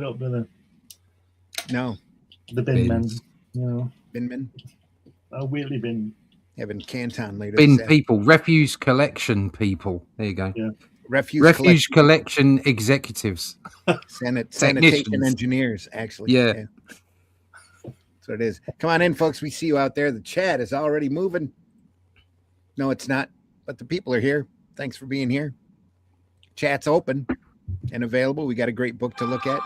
up with the No. The bin men. You know. Bin men? Wheelie bin. Having Canton later. Bin people. Refuse collection people. There you go. Yeah. Refuse collection executives. Sanitation engineers, actually. Yeah. That's what it is. Come on in, folks. We see you out there. The chat is already moving. No, it's not. But the people are here. Thanks for being here. Chat's open and available. We got a great book to look at.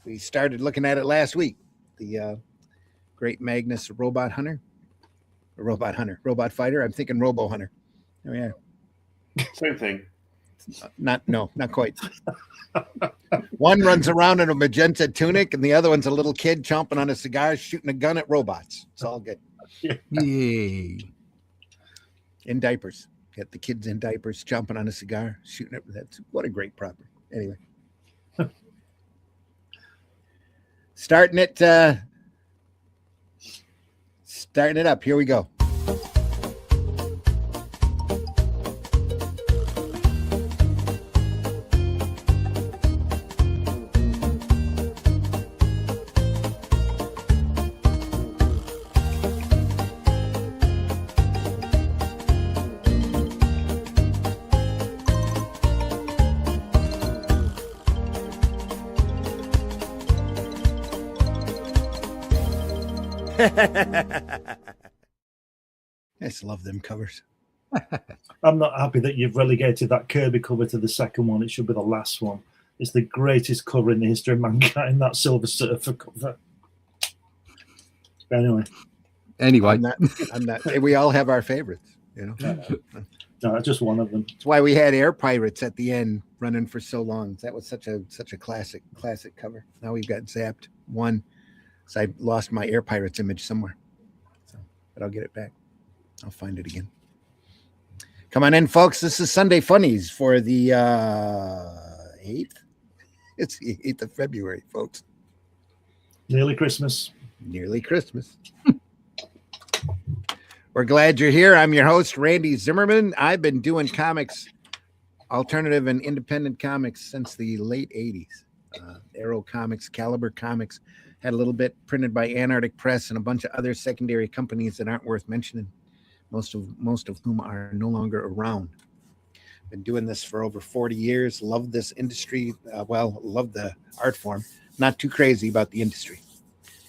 We started looking at it last week. The great Magnus Robot Hunter. Robot Fighter. I'm thinking Robo Hunter. Oh, yeah. Same thing. Not quite. One runs around in a magenta tunic, and the other one's a little kid chomping on a cigar, shooting a gun at robots. It's all good. Yay. In diapers. Got the kids in diapers chomping on a cigar, shooting it. What a great property. Anyway. Starting it up. Here we go. I just love them covers. I'm not happy that you've relegated that Kirby cover to the second one. It should be the last one. It's the greatest cover in the history of mankind, that Silver Surfer cover. Anyway. I'm not, we all have our favorites, you know. No, just one of them. That's why we had Air Pirates at the end running for so long. That was such a classic cover. Now we've got zapped one. So I lost my Air Pirates image somewhere. But I'll get it back. I'll find it again. Come on in, folks. This is Sunday Funnies for the 8th. It's the 8th of February, folks. Nearly Christmas. Nearly Christmas. We're glad you're here. I'm your host, Randy Zimmerman. I've been doing comics, alternative and independent comics since the late 80s. Arrow Comics, Caliber Comics, had a little bit printed by Antarctic Press and a bunch of other secondary companies that aren't worth mentioning, most of whom are no longer around. Been doing this for over 40 years. Love this industry. Love the art form. Not too crazy about the industry,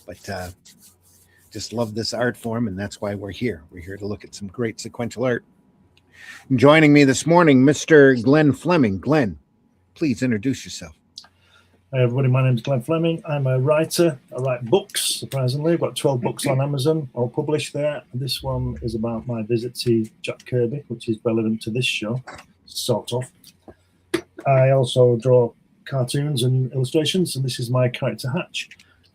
but just love this art form, and that's why we're here. We're here to look at some great sequential art. And joining me this morning, Mr. Glenn Fleming. Glenn, please introduce yourself. Hi everybody, my name is Glenn Fleming. I'm a writer. I write books, surprisingly. I've got 12 books on Amazon, all published there. This one is about my visit to Jack Kirby, which is relevant to this show, sort of. I also draw cartoons and illustrations, and this is my character Hatch.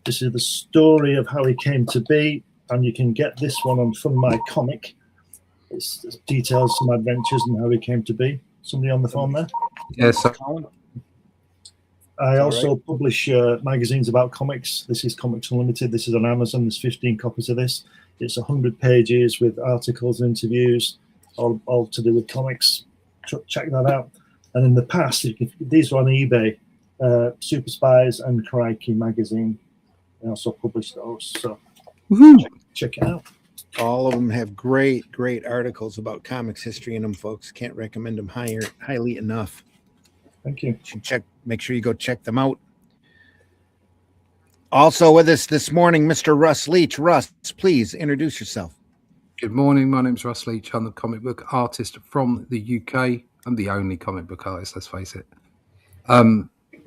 This is the story of how he came to be, and you can get this one on Fun My Comic. It details some adventures and how he came to be. Somebody on the phone there? Yes, sir. I also publish magazines about comics. This is Comics Unlimited. This is on Amazon. There's 15 copies of this. It's 100 pages with articles and interviews, all to do with comics. Check that out. And in the past, these were on eBay, Super Spies and Crikey magazine. I also published those. So check it out. All of them have great articles about comics history in them, folks. Can't recommend them highly enough. Thank you. Make sure you go check them out. Also with us this morning, Mr. Russ Leach. Russ, please introduce yourself. Good morning. My name's Russ Leach. I'm the comic book artist from the UK. I'm the only comic book artist, let's face it.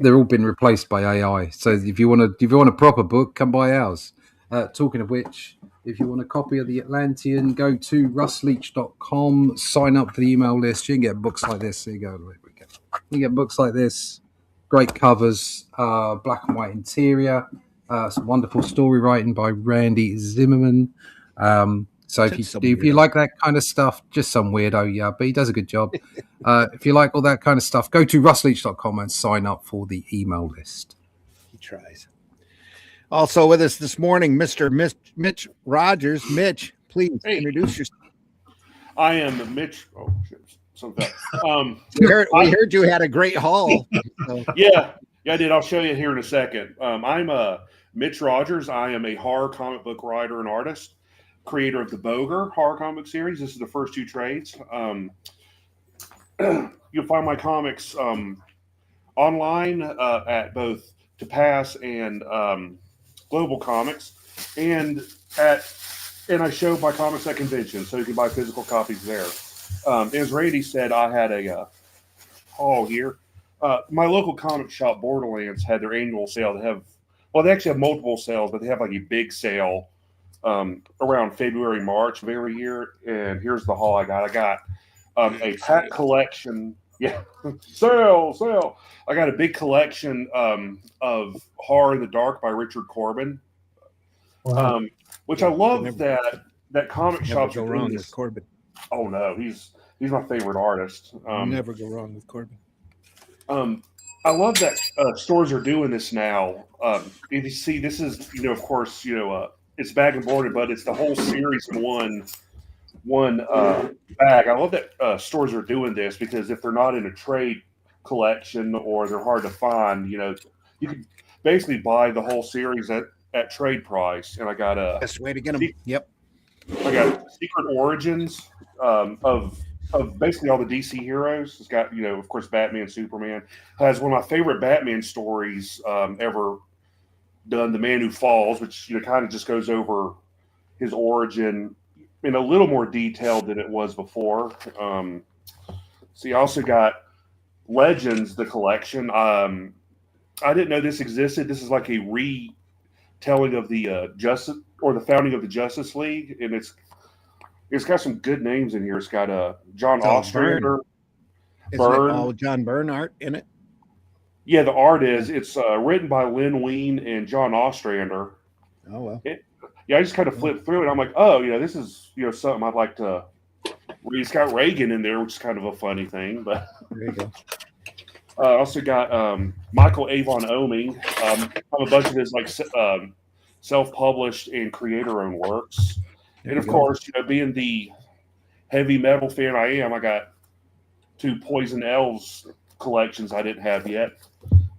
They're all been replaced by AI. So if you want a proper book, come buy ours. Talking of which, if you want a copy of The Atlantean, go to russleach.com, sign up for the email list. You can get books like this. There you go. You get books like this, great covers, black and white interior, some wonderful story writing by Randy Zimmerman. So if you like that kind of stuff, just some weirdo, yeah, but he does a good job. If you like all that kind of stuff, go to russleach.com and sign up for the email list. He tries. Also with us this morning, Mr. Mitch Rogers. Mitch, please introduce yourself. I am Mitch. Oh, shit. We heard you had a great haul. So. Yeah, Yeah, I did. I'll show you here in a second. I'm Mitch Rogers. I am a horror comic book writer and artist, creator of the Boger horror comic series. This is the first two trades. You'll find my comics online at both To Pass and Global Comics, and I show my comics at conventions, so you can buy physical copies there. As Randy said, I had a haul here. My local comic shop, Borderlands, had their annual sale. They actually have multiple sales, but they have like a big sale around February, March of every year. And here's the haul I got. I got a pack collection. Yeah, sale. I got a big collection of Horror in the Dark by Richard Corbin, Wow. which I love that comic Never shops go are wrong doing with this. Corbin. Oh no, he's my favorite artist. Never go wrong with Corbin. I love that stores are doing this now. If you see, this is of course it's bag and boarded, but it's the whole series in one bag. I love that stores are doing this because if they're not in a trade collection or they're hard to find, you can basically buy the whole series at trade price. And I got Best way to get them. Yep. I got Secret Origins of basically all the DC heroes. It's got of course Batman, Superman. Has one of my favorite Batman stories ever done, The Man Who Falls, which kind of just goes over his origin in a little more detail than it was before. So you also got Legends, the collection. I didn't know this existed. This is like a retelling of the Justice or the founding of the Justice League, and it's got some good names in here. It's got John Ostrander, Isn't it all John Byrne art in it? Yeah, the art is. It's written by Lynn Wein and John Ostrander. Oh well. I just kind of flipped through it. I'm like, oh, this is something I'd like to read. It's got Reagan in there, which is kind of a funny thing. But There you go. also got Michael Avon Oeming. A bunch of his self-published and creator-owned works. There And of you go. course, being the heavy metal fan I am, I got 2 Poison Elves collections I didn't have yet.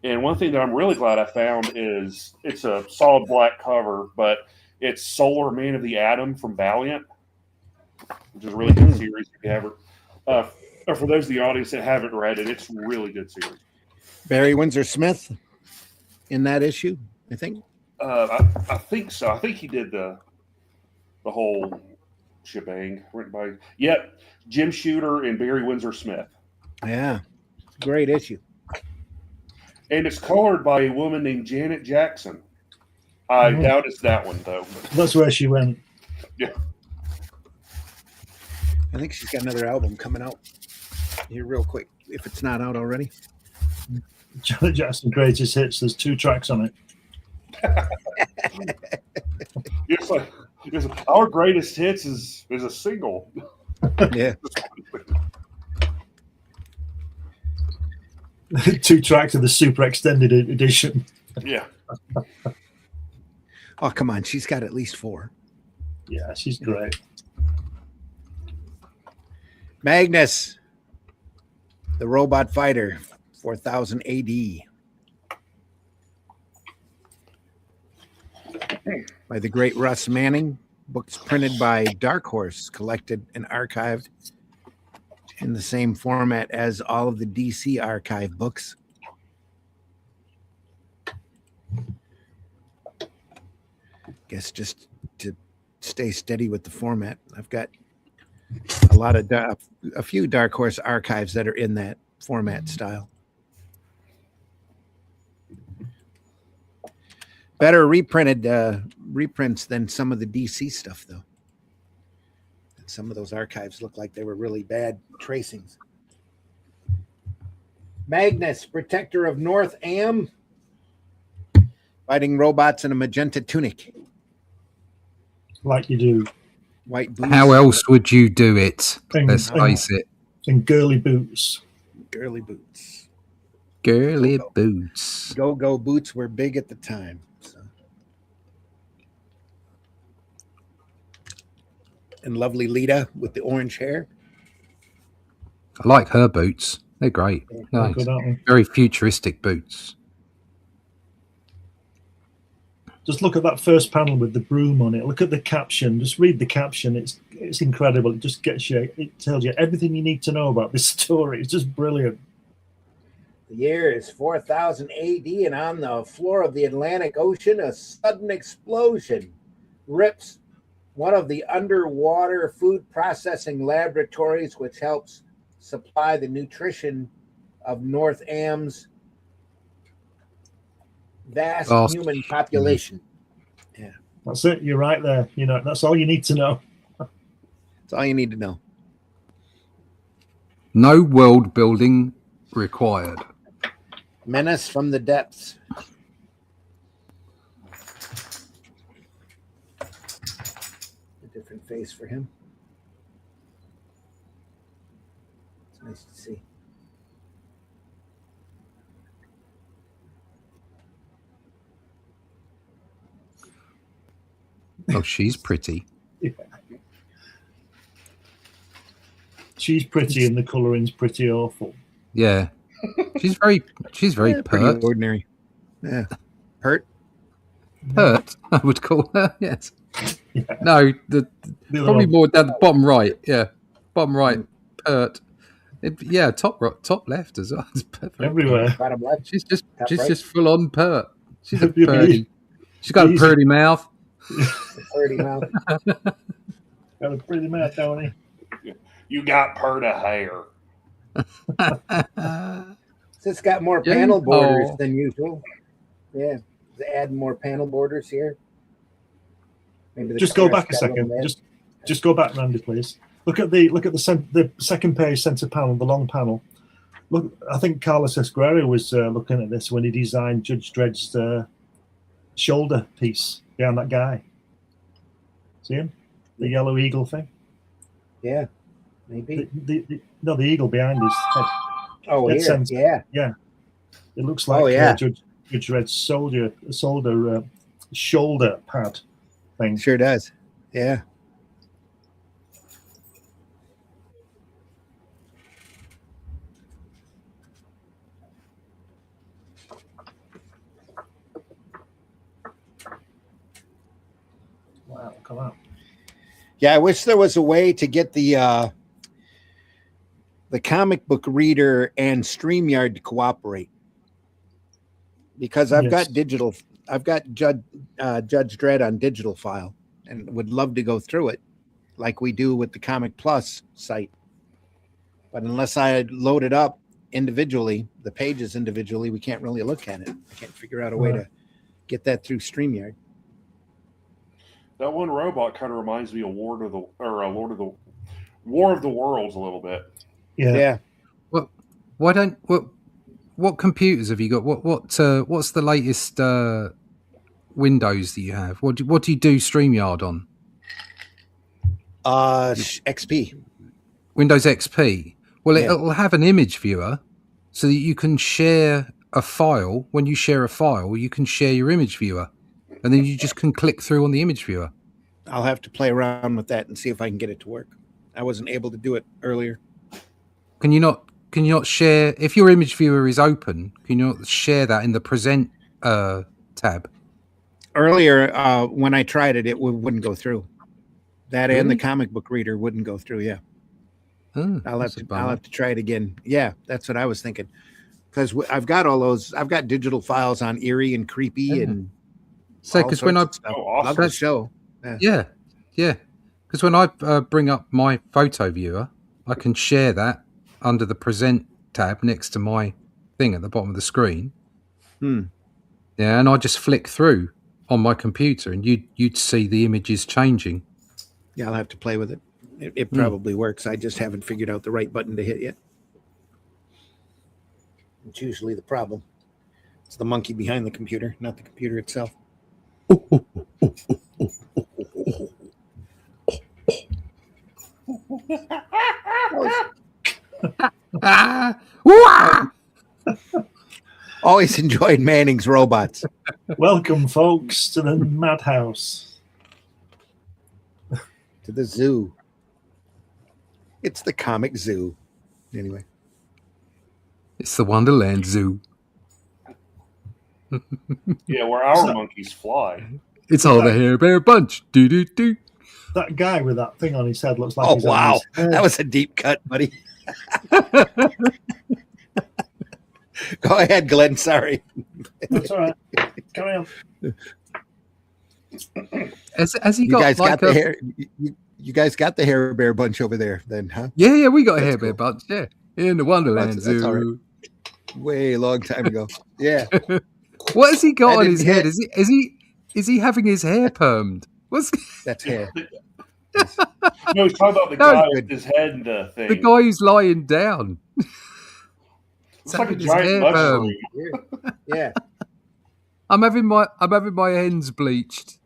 And one thing that I'm really glad I found is it's a solid black cover, but it's Solar Man of the Atom from Valiant, which is a really good series if you ever. Or for those of the audience that haven't read it, it's a really good series. Barry Windsor Smith in that issue, I think. I think so. I think he did the whole shebang written by Jim Shooter and Barry Windsor Smith. Yeah, great issue. And it's colored by a woman named Janet Jackson. I doubt it's that one though. That's where she went. Yeah. I think she's got another album coming out here real quick, if it's not out already. Janet Jackson Greatest Hits. There's 2 tracks on it. It's our greatest hits is a single. Yeah. 2 tracks of the super extended edition. Yeah. Oh, come on. She's got at least 4. Yeah, she's great. Magnus, the Robot Fighter, 4000 AD. By the great Russ Manning. Books printed by Dark Horse, collected and archived in the same format as all of the DC archive books. Guess just to stay steady with the format, I've got a few Dark Horse archives that are in that format style. Better reprints than some of the DC stuff, though. Some of those archives look like they were really bad tracings. Magnus, protector of North Am, fighting robots in a magenta tunic. Like you do. White boots. How else would you do it? And- Let's face it. And girly boots. Girly boots. Girly boots. Go-go boots were big at the time. So. And lovely Lita with the orange hair. I like her boots. They're great. They're Nice. good, aren't they? Very futuristic boots. Just look at that first panel with the broom on it. Look at the caption. Just read the caption. It's incredible. It just gets you. It tells you everything you need to know about this story. It's just brilliant. The year is 4000 AD, and on the floor of the Atlantic Ocean, a sudden explosion rips one of the underwater food processing laboratories, which helps supply the nutrition of North Am's vast human population. Yeah, That's it. You're right there. You know, that's all you need to know. that's all you need to know. No world building required. Menace from the depths. A different face for him. It's nice to see. Oh, she's pretty. Yeah. She's pretty, and the coloring's pretty awful. Yeah. She's very Pretty pert. ordinary. Yeah. Pert? Pert, I would call her, yes. Yeah. No, The other probably one. more down the bottom right. Yeah. Bottom right, pert. Yeah, top left as well. It's perfect. Everywhere. Bottom left. She's just right. just full on pert. She's a Yeah, purdy. She's got a easy. purdy mouth. Pretty mouth. Got a pretty mouth, don't he? You got Perta hair. It's got more Yeah. panel borders Oh. than usual. Yeah. Add more panel borders here. Maybe the Just go crest back a got little second. bit. Just go back, Randy, please. Look at the second page center panel, the long panel. Look, I think Carlos Esguerra was looking at this when he designed Judge Dredd's shoulder piece behind that guy. See him? The yellow eagle thing. Yeah. Maybe. The eagle behind his head. Oh, That here. sounds- Yeah. It looks like Oh, yeah. Judge Dredd's shoulder pad thing. Sure does. Yeah. Wow, come on. Yeah, I wish there was a way to get the comic book reader and StreamYard to cooperate. Because I've got Judge Dredd on digital file and would love to go through it like we do with the Comic Plus site. But unless I load it up individually, the pages individually, we can't really look at it. I can't figure out a way to get that through StreamYard. That one robot kind of reminds me of War of the Worlds a little bit. Yeah. What computers have you got? What's the latest Windows that you have? What do you do StreamYard on? XP. Windows XP. Well, Yeah. it'll have an image viewer so that you can share a file. When you share a file, you can share your image viewer, and then you just can click through on the image viewer. I'll have to play around with that and see if I can get it to work. I wasn't able to do it earlier. Can you not share if your image viewer is open? Can you not share that in the present tab? Earlier, when I tried it, it wouldn't go through. That and the Really? comic book reader wouldn't go through. Yeah, Oh, I'll that's a bummer. have to try it again. Yeah, that's what I was thinking. Because I've got all those. I've got digital files on Eerie and Creepy Yeah. and So, all because when I sorts of stuff. Oh, awesome. Love the show. yeah, because when I bring up my photo viewer, I can share that under the present tab next to my thing at the bottom of the screen. Hmm. Yeah, and I just flick through on my computer, and you'd see the images changing. Yeah, I'll have to play with it. It probably works. I just haven't figured out the right button to hit yet. It's usually the problem. It's the monkey behind the computer, not the computer itself. Always enjoyed Manning's robots. Welcome, folks, to the madhouse. To the zoo. It's the comic zoo. Anyway. It's the Wonderland Zoo. Yeah, where our So- monkeys fly. It's all the Hair Bear Bunch. Do do do. That guy with that thing on his head looks like Oh he's having wow, his head. that was a deep cut, buddy. Go ahead, Glenn. Sorry. That's all right. Carry on. Has he You got guys like got the hair. You guys got the Hair Bear Bunch over there, then, huh? Yeah, we got a That's Hair Bear cool. Bunch. Yeah, in the Wonderland That's Zoo. all right. Way long time ago. Yeah. What has he got I on his didn't head? hit- Is he having his hair permed? What's That's hair. No, he's talking about the No, guy with his head and the thing. the guy who's lying down? Looks like a having his giant hair mushroom. Yeah. I'm having my ends bleached.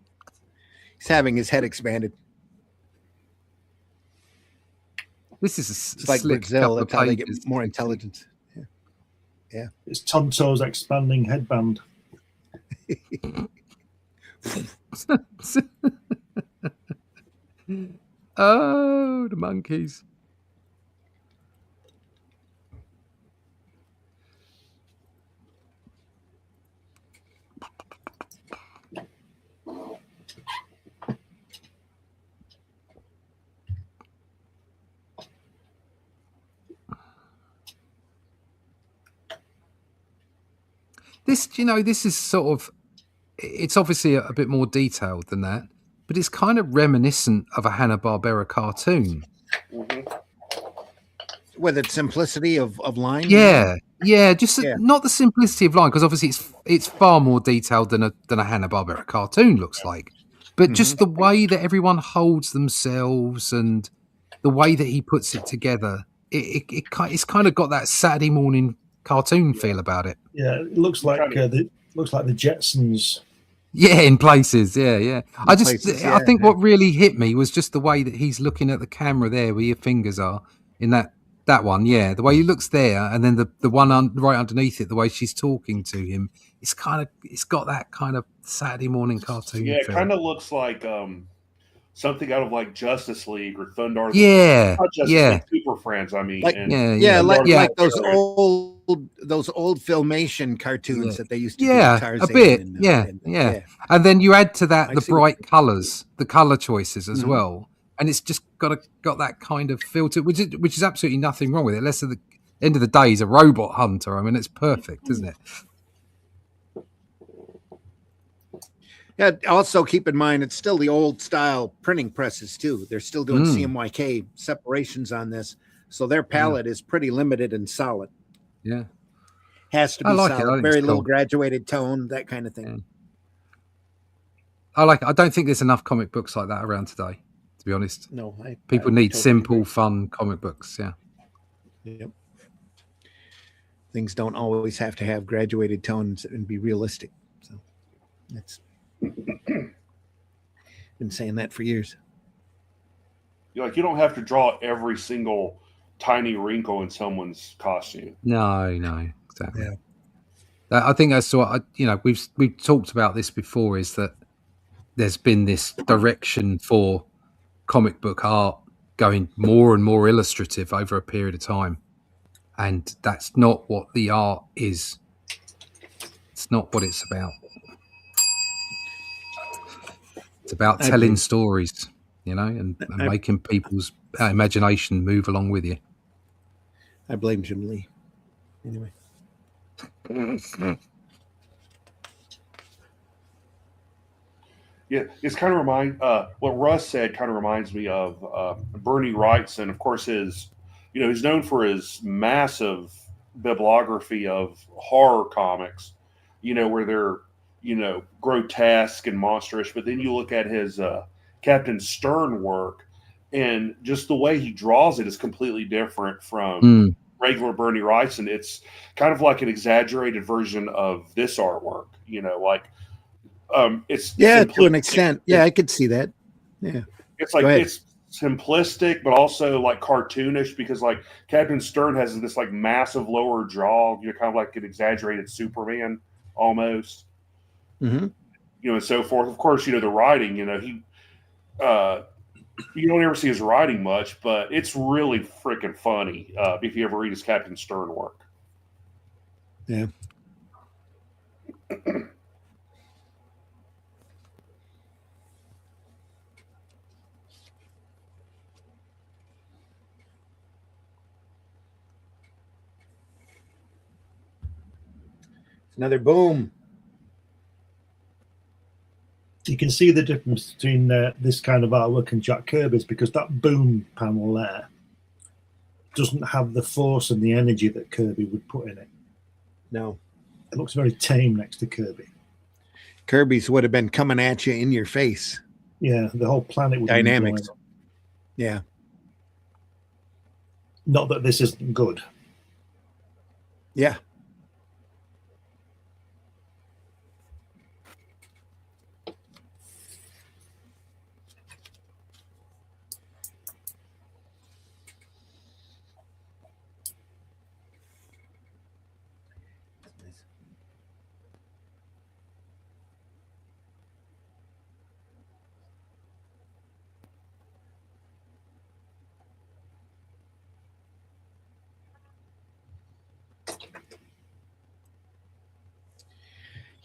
He's having his head expanded. This is a It's like slick Brazil. couple of That's how they get pages. more intelligence. It's Tonto's expanding headband. Oh, the monkeys. This is sort of, it's obviously a bit more detailed than that, but it's kind of reminiscent of a Hanna-Barbera cartoon. Mhm. With its simplicity of line. Yeah, just Yeah. not the simplicity of line, because obviously it's far more detailed than a Hanna-Barbera cartoon looks like, but just the way that everyone holds themselves and the way that he puts it together, it's kind of got that Saturday morning cartoon feel about it. Yeah, it looks like the Jetsons. Yeah, in places. Yeah. I places, think what really hit me was just the way that he's looking at the camera there, where your fingers are in that one. Yeah, the way he looks there, and then the one right underneath it, the way she's talking to him. It's got that kind of Saturday morning cartoon. Yeah, it feel. kind of looks like something out of like Justice League or Thunder. Yeah, Not Justice yeah. League, Super Friends. I mean, Like- and Like those old Filmation cartoons that they used to do. Yeah, Tarzan a bit. and, Yeah. And then you add to that I the see what bright colours, the colour choices as Mhm. well, and it's just got that kind of feel to it, which is absolutely nothing wrong with it. Less at the end of the day, he's a robot hunter. I mean, it's perfect, isn't it? Yeah. Also, keep in mind it's still the old style printing presses too. They're still doing Mm. CMYK separations on this, so their palette is pretty limited and solid. Yeah. Has to I be like it. I solid, think very it's little cool. graduated tone, that kind of thing. Yeah. I like it. I don't think there's enough comic books like that around today, to be honest. No, People I need totally simple, agree. fun comic books. Yeah. Yep. Things don't always have to have graduated tones and be realistic. So that's been saying that for years. you don't have to draw every single tiny wrinkle in someone's costume. No, exactly. Yeah. I think that's what we've talked about this before. Is that there's been this direction for comic book art going more and more illustrative over a period of time, and that's not what the art is. It's not what it's about. It's about I telling agree. stories, and making people's imagination move along with you. I blame Jim Lee. Anyway. Yeah, it's kind of what Russ said kind of reminds me of Bernie Wrightson. Of course, he's known for his massive bibliography of horror comics, where they're, grotesque and monstrous. But then you look at his Captain Stern work, and just the way he draws it is completely different from regular Bernie Wrightson. It's kind of like an exaggerated version of this artwork, it's to an extent. Yeah, I could see that. Yeah. It's like it's simplistic, but also like cartoonish, because like Captain Stern has this like massive lower jaw, kind of like an exaggerated Superman almost. Mm-hmm. And so forth. Of course, the writing, he you don't ever see his writing much, but it's really freaking funny if you ever read his Captain Stern work. Yeah. Another boom. You can see the difference between this kind of artwork and Jack Kirby's, because that boom panel there doesn't have the force and the energy that Kirby would put in it. No. It looks very tame next to Kirby. Kirby's would have been coming at you in your face. Yeah, the whole planet would Dynamics. be enjoying it. Yeah. Not that this isn't good. Yeah.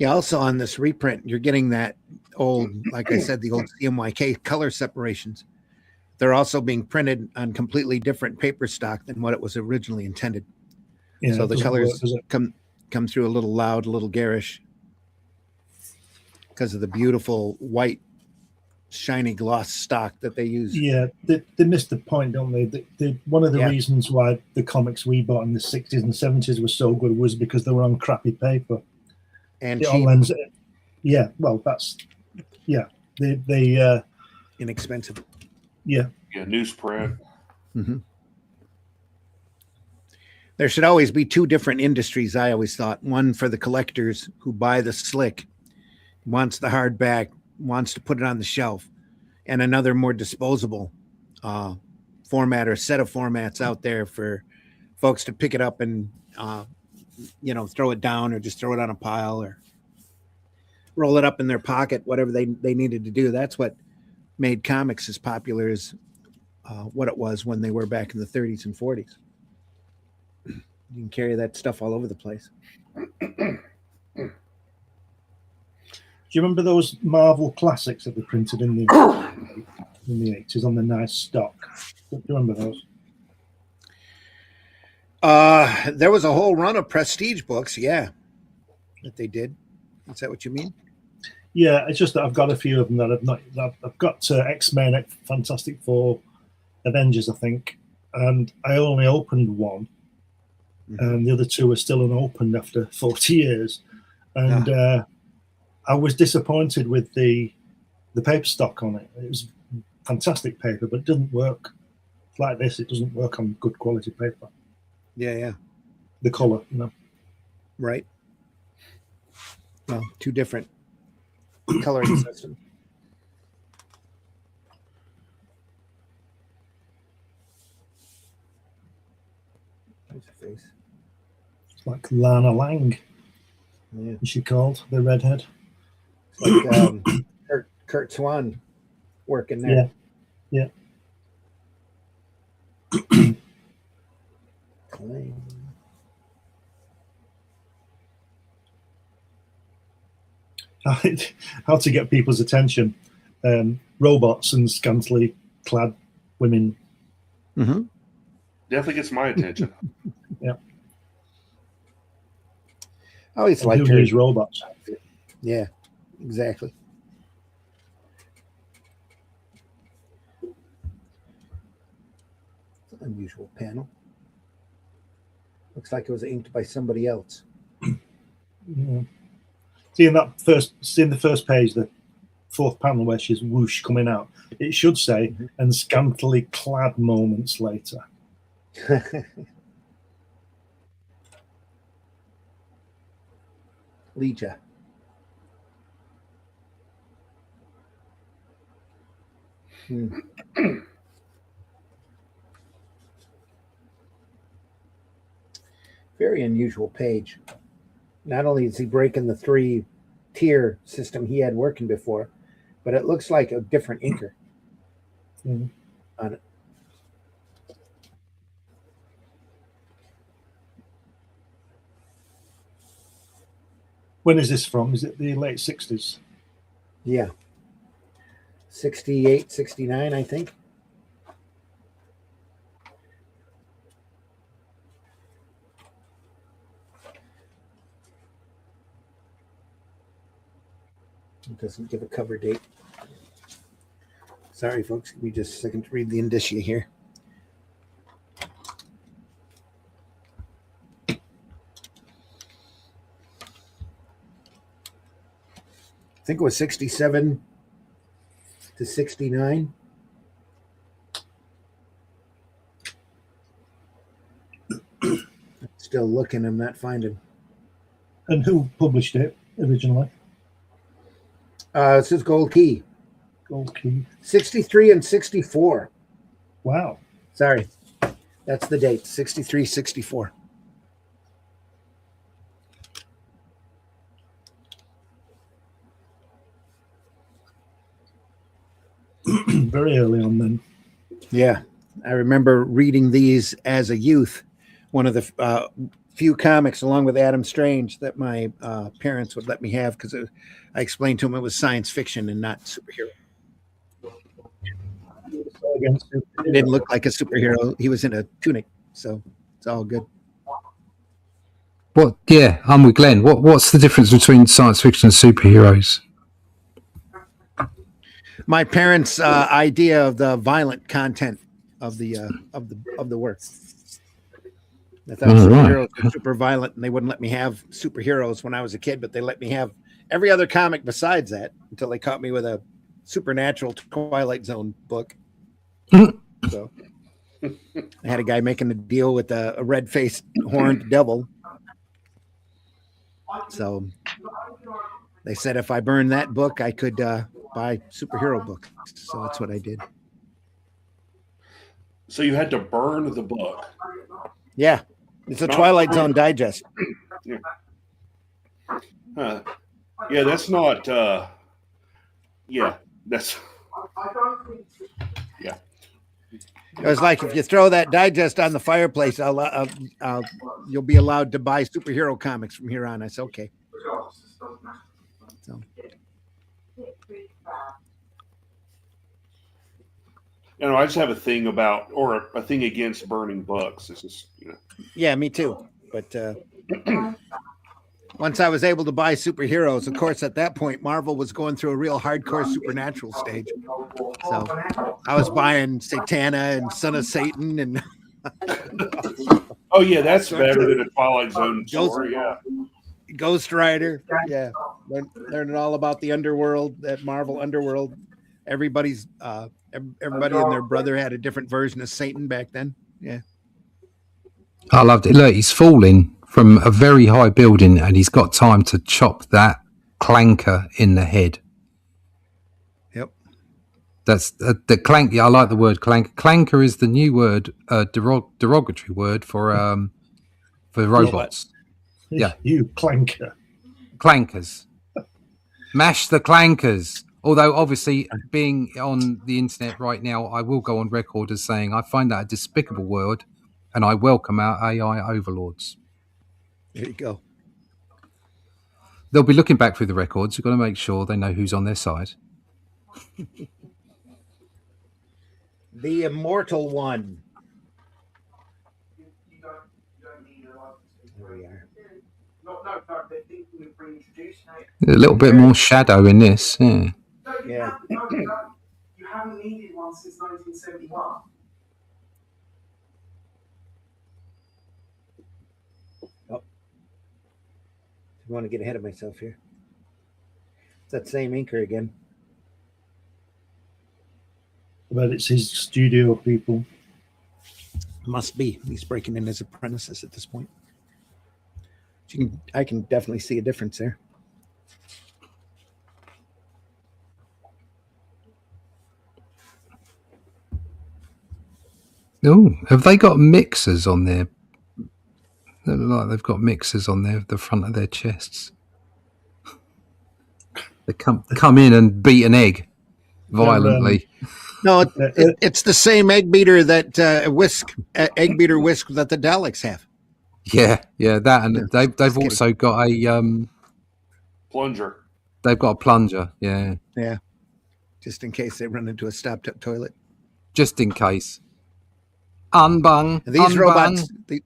Yeah, also on this reprint, you're getting that old, like I said, the old CMYK color separations. They're also being printed on completely different paper stock than what it was originally intended. Yeah, so it the doesn't colors work, does it? come through a little loud, a little garish because of the beautiful white, shiny gloss stock that they use. Yeah, they missed the point, don't they? One of the Yeah. reasons why the comics we bought in the 60s and 70s were so good was because they were on crappy paper. And The cheap, lens, yeah, well, that's, yeah. They inexpensive. yeah. Yeah, newsprint. Mhm. There should always be two different industries, I always thought. One for the collectors who buy the slick, wants the hardback, wants to put it on the shelf, and another more disposable format or set of formats out there for folks to pick it up and throw it down or just throw it on a pile or roll it up in their pocket, whatever they needed to do. That's what made comics as popular as what it was when they were back in the 30s and 40s. You can carry that stuff all over the place. Do you remember those Marvel classics that they printed in the 80s on the nice stock? Do you remember those? There was a whole run of prestige books, yeah, that they did. Is that what you mean? Yeah, it's just that I've got a few of them that I've not. I've got X-Men, Fantastic Four, Avengers, I think, and I only opened one, and the other two are still unopened after 40 years. And I was disappointed with the paper stock on it. It was fantastic paper, but it doesn't work like this. It doesn't work on good quality paper. Yeah. The color, Right. Well, two different coloring systems. There's a face. It's like Lana Lang. Yeah. Is she called the redhead? It's like Kurt Swan working there. Yeah. How to get people's attention. Robots and scantily clad women. Mm-hmm. Definitely gets my attention. Yeah. I always Who liked her. needs robots? Yeah, exactly. It's an unusual panel. Looks like it was inked by somebody else. Yeah. Seeing the first page, the fourth panel where she's whoosh coming out, it should say, and scantily clad moments later. Leja. Very unusual page. Not only is he breaking the 3-tier system he had working before, but it looks like a different inker on it. When is this from? Is it the late 60s? Yeah. 68, 69, I think. It doesn't give a cover date. Sorry, folks. Give me just a second to read the indicia here. I think it was 67 to 69. Still looking. I'm not finding. And who published it originally? This is Gold Key. Gold Key. 63 and 64. Wow. Sorry. That's the date. 63, 64. Very early on then. Yeah. I remember reading these as a youth. One of the few comics, along with Adam Strange, that my parents would let me have because I explained to them it was science fiction and not superhero. It didn't look like a superhero. He was in a tunic, so it's all good. What? Yeah, I'm with Glenn. What's the difference between science fiction and superheroes? My parents' idea of the violent content of the work. I thought superheroes were super violent, and they wouldn't let me have superheroes when I was a kid, but they let me have every other comic besides that until they caught me with a supernatural Twilight Zone book. So I had a guy making a deal with a red-faced horned devil. So they said if I burned that book, I could buy superhero books. So that's what I did. So you had to burn the book. Yeah. It's a Twilight Zone digest. Yeah. Yeah, that's not. Yeah, that's. Yeah. It was like if you throw that digest on the fireplace, you'll be allowed to buy superhero comics from here on. I said, okay. So. I just have a thing about, or a thing against burning books. It's just, Yeah, me too. But once I was able to buy superheroes, of course, at that point, Marvel was going through a real hardcore supernatural stage. So I was buying Satana and Son of Satan and. Oh yeah, that's better than a Twilight Zone story. Yeah. Ghost Rider. Yeah, learning all about the underworld, that Marvel underworld. Everybody and their brother had a different version of Satan back then. Yeah. I loved it. Look, he's falling from a very high building and he's got time to chop that clanker in the head. Yep. That's the clank. Yeah, I like the word clank. Clanker is the new word, derogatory word for robots. Yeah. You clanker. Clankers. Mash the clankers. Although, obviously, being on the internet right now, I will go on record as saying I find that a despicable word and I welcome our AI overlords. There you go. They'll be looking back through the records. You've got to make sure they know who's on their side. The Immortal One. There we are. A little bit more shadow in this. Yeah. Yeah. You haven't needed one since 1971. Oh. I want to get ahead of myself here. It's that same inker again. But it's his studio people. Must be. He's breaking in as apprentices at this point. I can definitely see a difference there. Oh, have they got mixers on there? They look like they've got mixers on the front of their chests. They come in and beat an egg violently. No, it's the same egg beater that egg beater whisk that the Daleks have. Yeah, that, and they've also got a Plunger. They've got a plunger. Yeah, Yeah. Just in case they run into a stopped-up toilet. just in case. Unbung. And these unbung. robots, these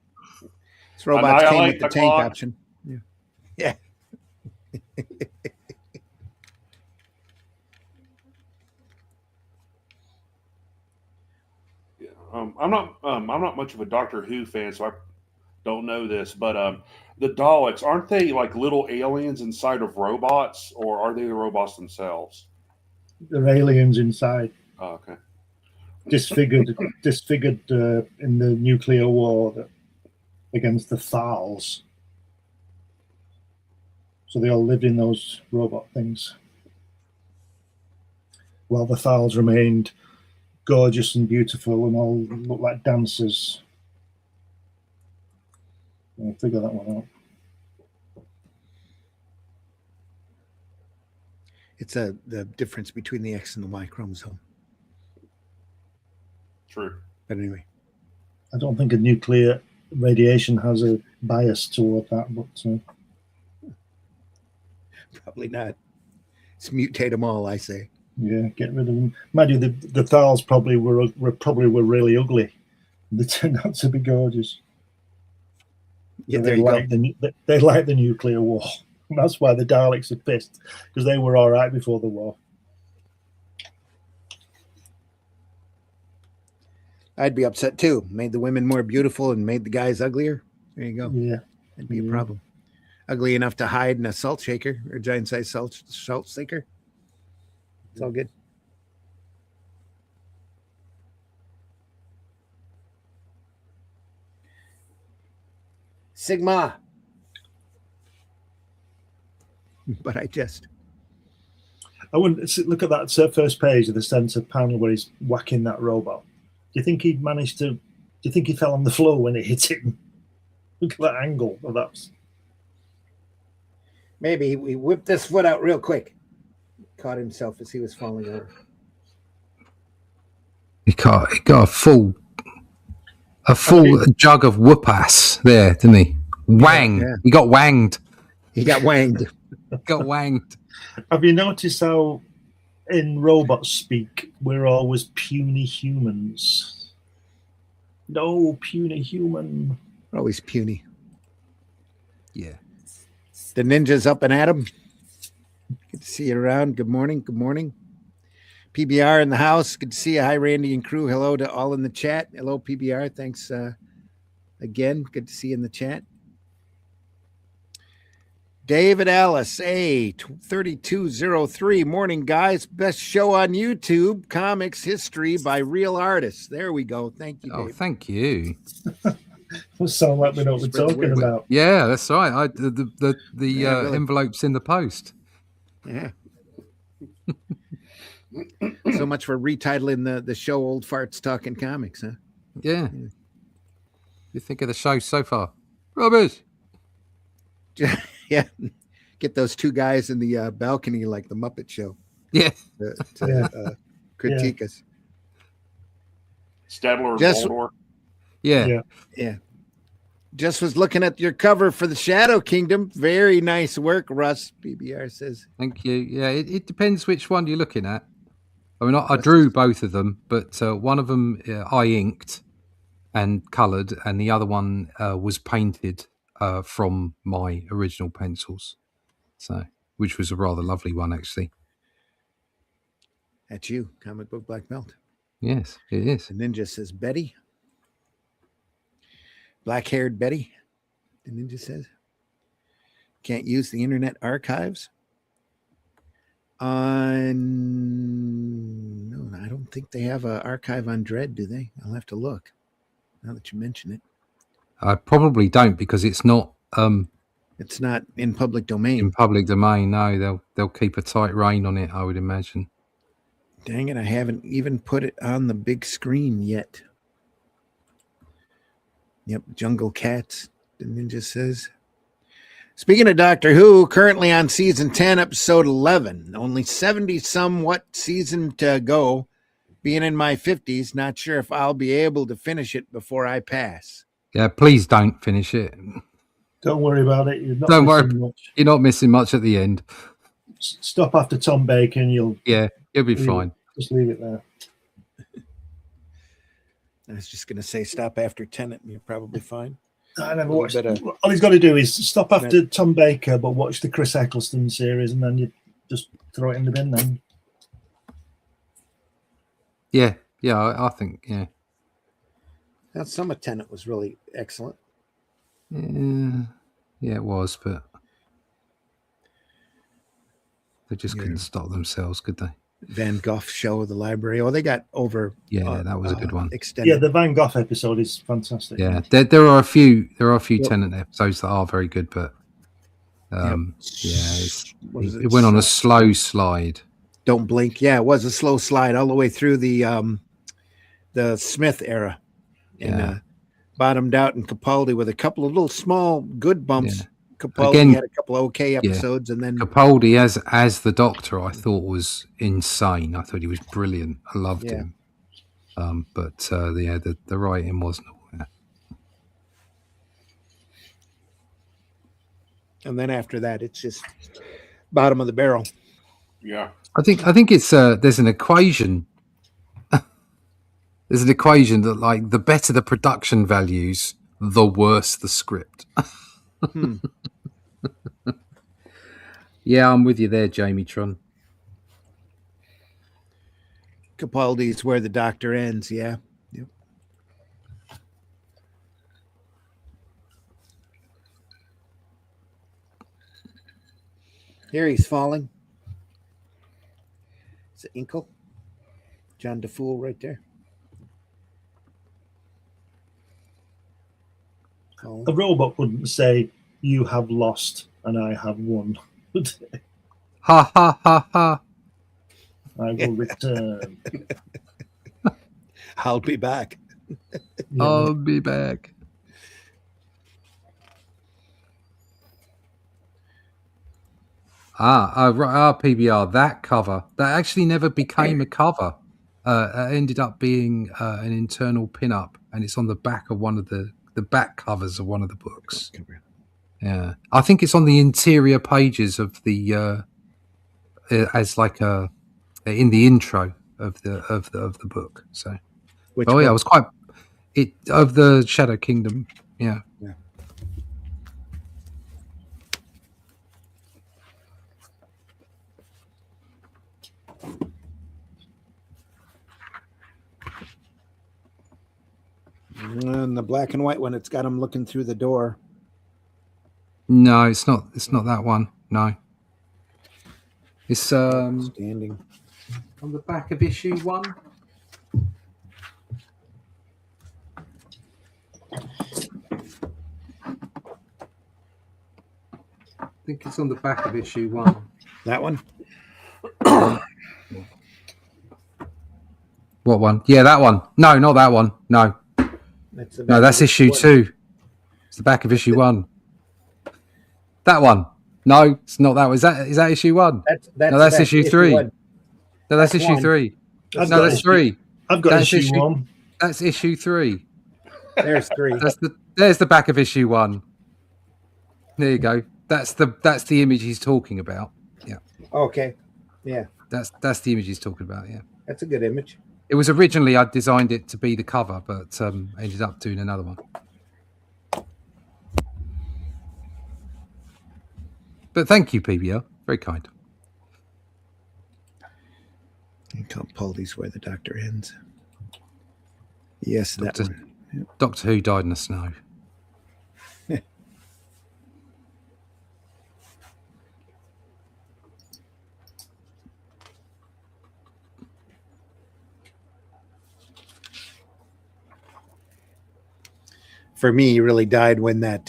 robots came Annihilate with the the tank clock. option. Yeah. Yeah. I'm not much of a Doctor Who fan, so I don't know this, but the Daleks, aren't they like little aliens inside of robots, or are they the robots themselves? They're aliens inside, Oh, okay. disfigured in the nuclear war against the Thals. So they all lived in those robot things. While the Thals remained gorgeous and beautiful and all looked like dancers. I'll figure that one out. It's the difference between the X and the Y chromosome. True. But anyway. I don't think a nuclear radiation has a bias toward that, but Probably not. Let's mutate them all, I say. yeah, get rid of them. Mind you, the Thals probably were really ugly. They turned out to be gorgeous. Yeah, They there you go. They like the nuclear war. And that's why the Daleks are pissed, because they were all right before the war. I'd be upset too. Made the women more beautiful and made the guys uglier. There you go. Yeah. That'd be a problem. Ugly enough to hide in a salt shaker or giant size salt shaker. It's all good. Sigma. But I wouldn't look at that first page of the center panel where he's whacking that robot. Do you think he'd managed to? Do you think he fell on the floor when it hit him? Look at that angle of that. Maybe we whipped this foot out real quick. Caught himself as he was falling over. He got a full jug of whoop ass there, didn't he? Wang. Yeah. He got wanged. He got wanged. Got wanged. Have you noticed how in robot speak we're always puny humans? No, puny human. Always puny. Yeah. The ninja's up and at him. Good to see you around. Good morning. Good morning. PBR in the house. Good to see you. Hi, Randy and crew. Hello to all in the chat. Hello, PBR. Thanks again. Good to see you in the chat. David Ellis, 3203. Morning, guys. Best show on YouTube. Comics history by real artists. There we go. Thank you, Dave. Oh, thank you. We'll sound like we know what we're talking about. Yeah, that's right. The really. envelope's in the post. Yeah. So much for retitling the show Old Farts Talking Comics, huh? Yeah. You think of the show so far? Rubbish. Yeah. Get those two guys in the balcony like the Muppet Show Yeah. to critique us. Stadler and Just- Baldor. Yeah. Yeah. Just was looking at your cover for the Shadow Kingdom. Very nice work, Russ. PBR says. Thank you. Yeah, it depends which one you're looking at. I mean, I drew both of them, but one of them I inked and coloured, and the other one was painted from my original pencils. So, which was a rather lovely one, actually. That's you, comic book black belt. Yes, it is. The ninja says Betty. Black-haired Betty. The ninja says. Can't use the Internet Archives. No, I don't think they have an archive on Dread, do they? I'll have to look. Now that you mention it, I probably don't because it's not it's not in public domain. in public domain. No, they'll keep a tight rein on it, I would imagine. Dang it, I haven't even put it on the big screen yet. Yep, Jungle Cats, the ninja says. Speaking of Doctor Who, currently on season 10, episode 11. Only 70-somewhat season to go. Being in my 50s, not sure if I'll be able to finish it before I pass. Yeah, please don't finish it. Don't worry about it. You're not Don't worry. missing much. You're not missing much at the end. Stop after Tom Baker and you'll You'll be fine. just leave it there. I was just going to say stop after Tenet and you're probably fine. I never You watched better- All he's got to do is stop after Tom Baker, but watch the Chris Eccleston series, and then you just throw it in the bin. Then Yeah, I think, yeah. Now, some of Tenet was really excellent. Yeah, it was, but they just couldn't stop themselves, could they? Van Gogh show of the library. Oh, they got over. Yeah, that was a good one. Extended. yeah, the Van Gogh episode is fantastic. Yeah, there are a few Tenet episodes that are very good, but What is it went on a slow slide. Don't blink. Yeah, it was a slow slide all the way through the Smith era, and bottomed out in Capaldi with a couple of little small good bumps. Yeah. Capaldi Again, had a couple of okay episodes, and then Capaldi as the Doctor, I thought was insane. I thought he was brilliant. I loved him. But the writing wasn't all that. and then after that, it's just bottom of the barrel. Yeah. I think it's there's an equation. There's an equation that, like, the better the production values, the worse the script. Yeah, I'm with you there, Jamie Tron. Capaldi's where the Doctor ends. Yeah. Yep. Here he's falling. It's Inkle. John DeFool right there. Falling. A robot wouldn't say, "You have lost and I have won." Ha ha ha ha. I will return. I'll be back. Yeah. I'll be back. PBR, that cover that actually never became a cover. It ended up being an internal pin-up, and it's on the back of one of the back covers of one of the books. Yeah, I think it's on the interior pages of the as like a in the intro of the book. So, Which yeah, I book? was quite of the Shadow Kingdom. Yeah. And the black and white one, it's got him looking through the door. No, it's not. It's not that one. No. It's Standing. on the back of issue 1. I think it's on the back of issue 1. That one? What one? Yeah, that one. No, not that one. No, That's the no, back that's of issue one. 2. It's the back of issue 1. That one. No, it's not that one. Is that issue 1? That's No, that's the back. issue 3. one. No, that's That's issue one. 3. I've No, got that's issue- 3. I've got That's issue issue- 1. That's issue 3. There's 3. There's the back of issue 1. There you go. That's the image he's talking about. Yeah, Okay. Yeah, that's the image he's talking about. Yeah, that's a good image. it was originally I designed it to be the cover, but ended up doing another one. But thank you, PBR. Very kind. Capaldi's where the Doctor ends. Yes, that Doctor- one. Doctor Who died in the snow. For me, he really died when that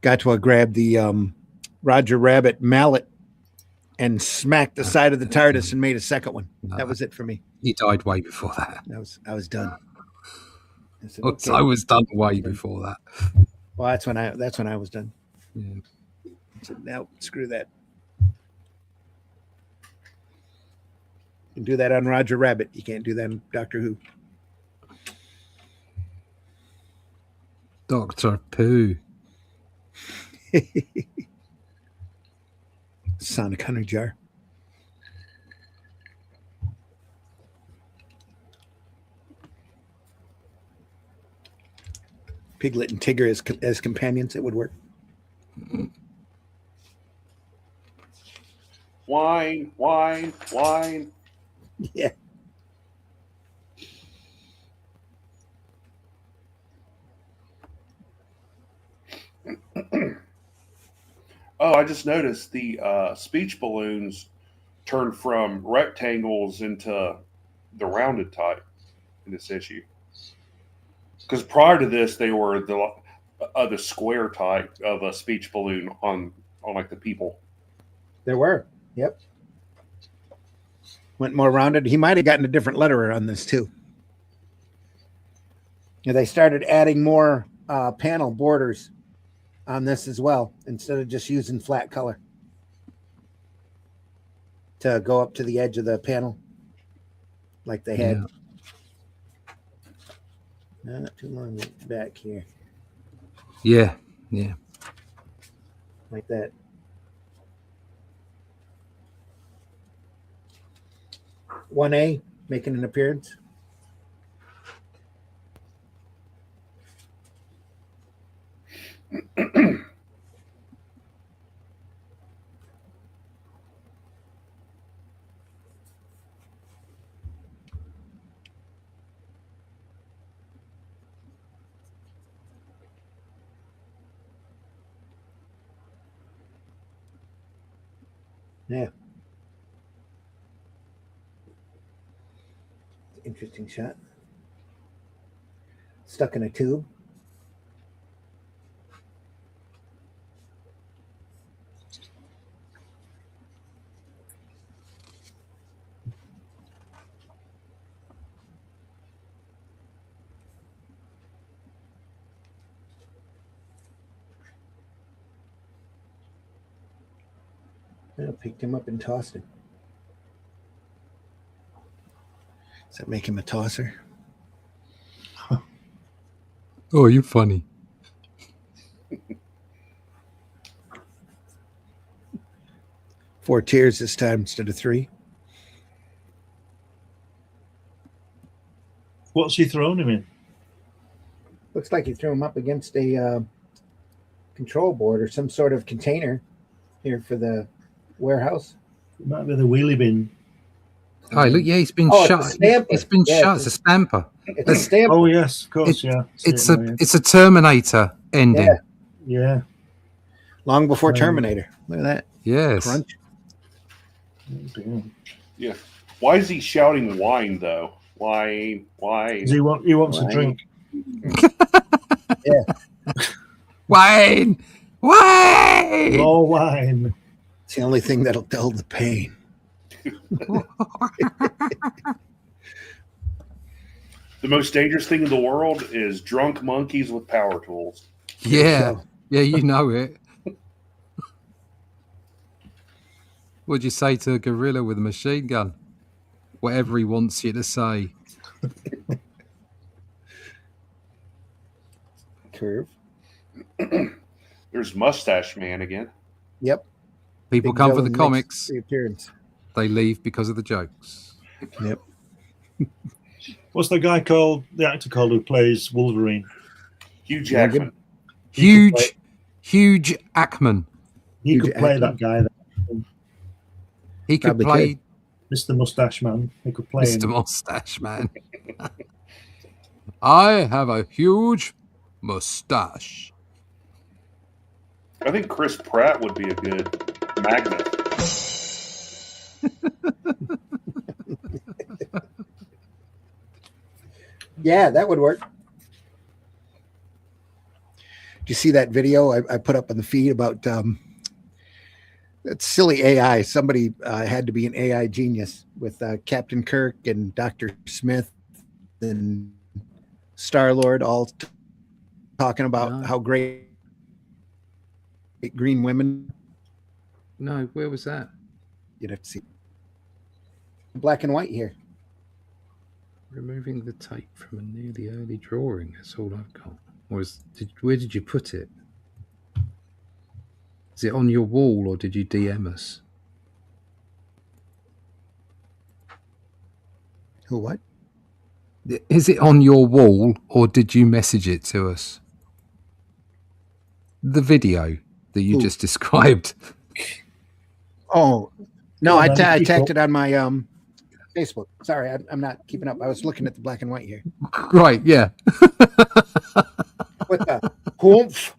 Gatwa grabbed the Roger Rabbit mallet and smacked the side of the TARDIS and made a second one. No. That was it for me. He died way before that. I was done. I said, I was done way before that. Well, that's when I was done. Yeah. I said, no, screw that. You can do that on Roger Rabbit. You can't do that on Doctor Who. Doctor Pooh. Sonic Hunter jar. Piglet and Tigger as companions, it would work. Wine, wine, wine. Yeah. Oh, I just noticed the speech balloons turned from rectangles into the rounded type in this issue. Because prior to this, they were the square type of a speech balloon on like the people. There were. Yep. Went more rounded. He might have gotten a different letterer on this too. Yeah, they started adding more panel borders on this as well, instead of just using flat color to go up to the edge of the panel like they had. Yeah. Not too long back here. Yeah. Yeah. Like that. One A making an appearance. Yeah. Interesting shot. Stuck in a tube. I picked him up and tossed him. Does that make him a tosser? Oh, you're funny. 4 tiers this time instead of 3. What's he thrown him in? Looks like he threw him up against a control board or some sort of container here for the warehouse. It might be the wheelie bin. Oh, look, yeah, he's been Oh, it's shot. a stamper. It's been Yeah, shot. It's a stamper. It's a stamp. Oh yes, of course, yeah. See It's it a now, yeah. it's a Terminator ending. Yeah. Yeah. Long before Terminator. Look at that. Yes. Crunch. Damn. Yeah. Why is he shouting wine though? Wine, wine. He wants a Wine. drink. Yeah. Wine. Wine. More wine. It's the only thing that'll dull the pain. The most dangerous thing in the world is drunk monkeys with power tools. Yeah. So, Yeah, you know it. What'd you say to a gorilla with a machine gun? Whatever he wants you to say. curve. There's Mustache Man again. Yep. People Big come for the villain makes comics. reappearance. They leave because of the jokes. Yep. What's the guy called? The actor called who plays Wolverine? Hugh Jackman. Huge Ackman. He Hugh could play Jackman. that guy, He could Probably play Mr. Mustache Man. He could play Mr. him. Mustache Man. I have a huge mustache. I think Chris Pratt would be a good Magnus. Yeah, that would work. Do you see that video I put up on the feed about that silly AI? Somebody had to be an AI genius with Captain Kirk and Dr. Smith and Star-Lord all talking about No. how great green women. No, where was that? You'd have to see black and white here. Removing the tape from a nearly early drawing. That's all I've got. Where did you put it? Is it on your wall or did you DM us? Who? What? Is it on your wall or did you message it to us? The video that you Who? just described. Oh, no, Well, I then keep tagged up. it on my Facebook. Sorry, I'm not keeping up. I was looking at the black and white here. Right, yeah. What the? Whoomph.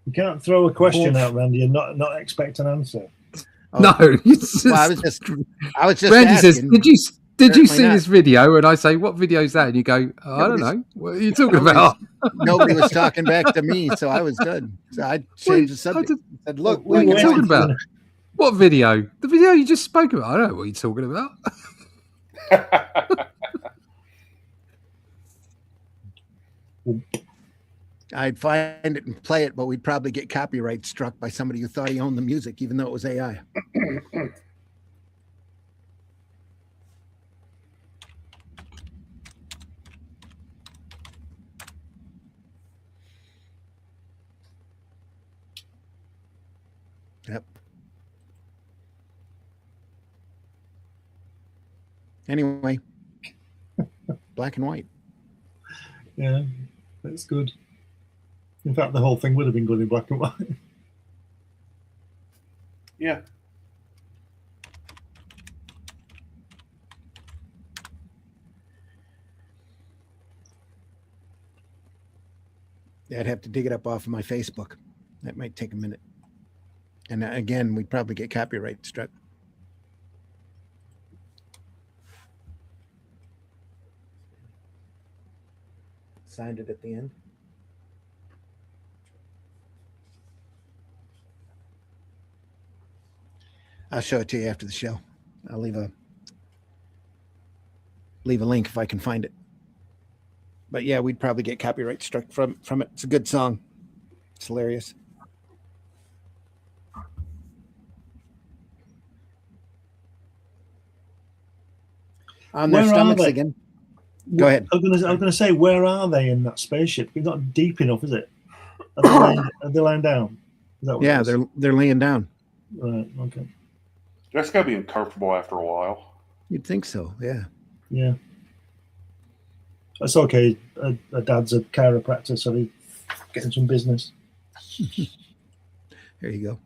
You can't throw a question Oof. out, Randy, and not expect an answer. Oh, No, it's just, well, I was just Randy says, asking. did you Certainly see not. this video? And I say, what video is that? And you go, oh, I don't know. What are you talking about? Nobody was talking back to me, so I was good. So I changed the subject. Said, look, What are we you were talking waiting for about? What video? The video you just spoke about. I don't know what you're talking about. I'd find it and play it, but we'd probably get copyright struck by somebody who thought he owned the music, even though it was AI. Yep. Anyway, black and white. Yeah, that's good. In fact, the whole thing would have been good in black and white. Yeah. I'd have to dig it up off of my Facebook. That might take a minute. And again, we'd probably get copyright struck. Signed it at the end. I'll show it to you after the show. I'll leave a link if I can find it. But yeah, we'd probably get copyright struck from it. It's a good song. It's hilarious. On their Where are stomachs they? again. Go ahead. I was going to say, where are they in that spaceship? It's not deep enough, is it? Are they lying down? Is that what Yeah, it is? they're laying down. Right. Okay. That's got to be uncomfortable after a while. You'd think so, yeah. Yeah. That's okay. A dad's a chiropractor, so he's getting some business. There you go.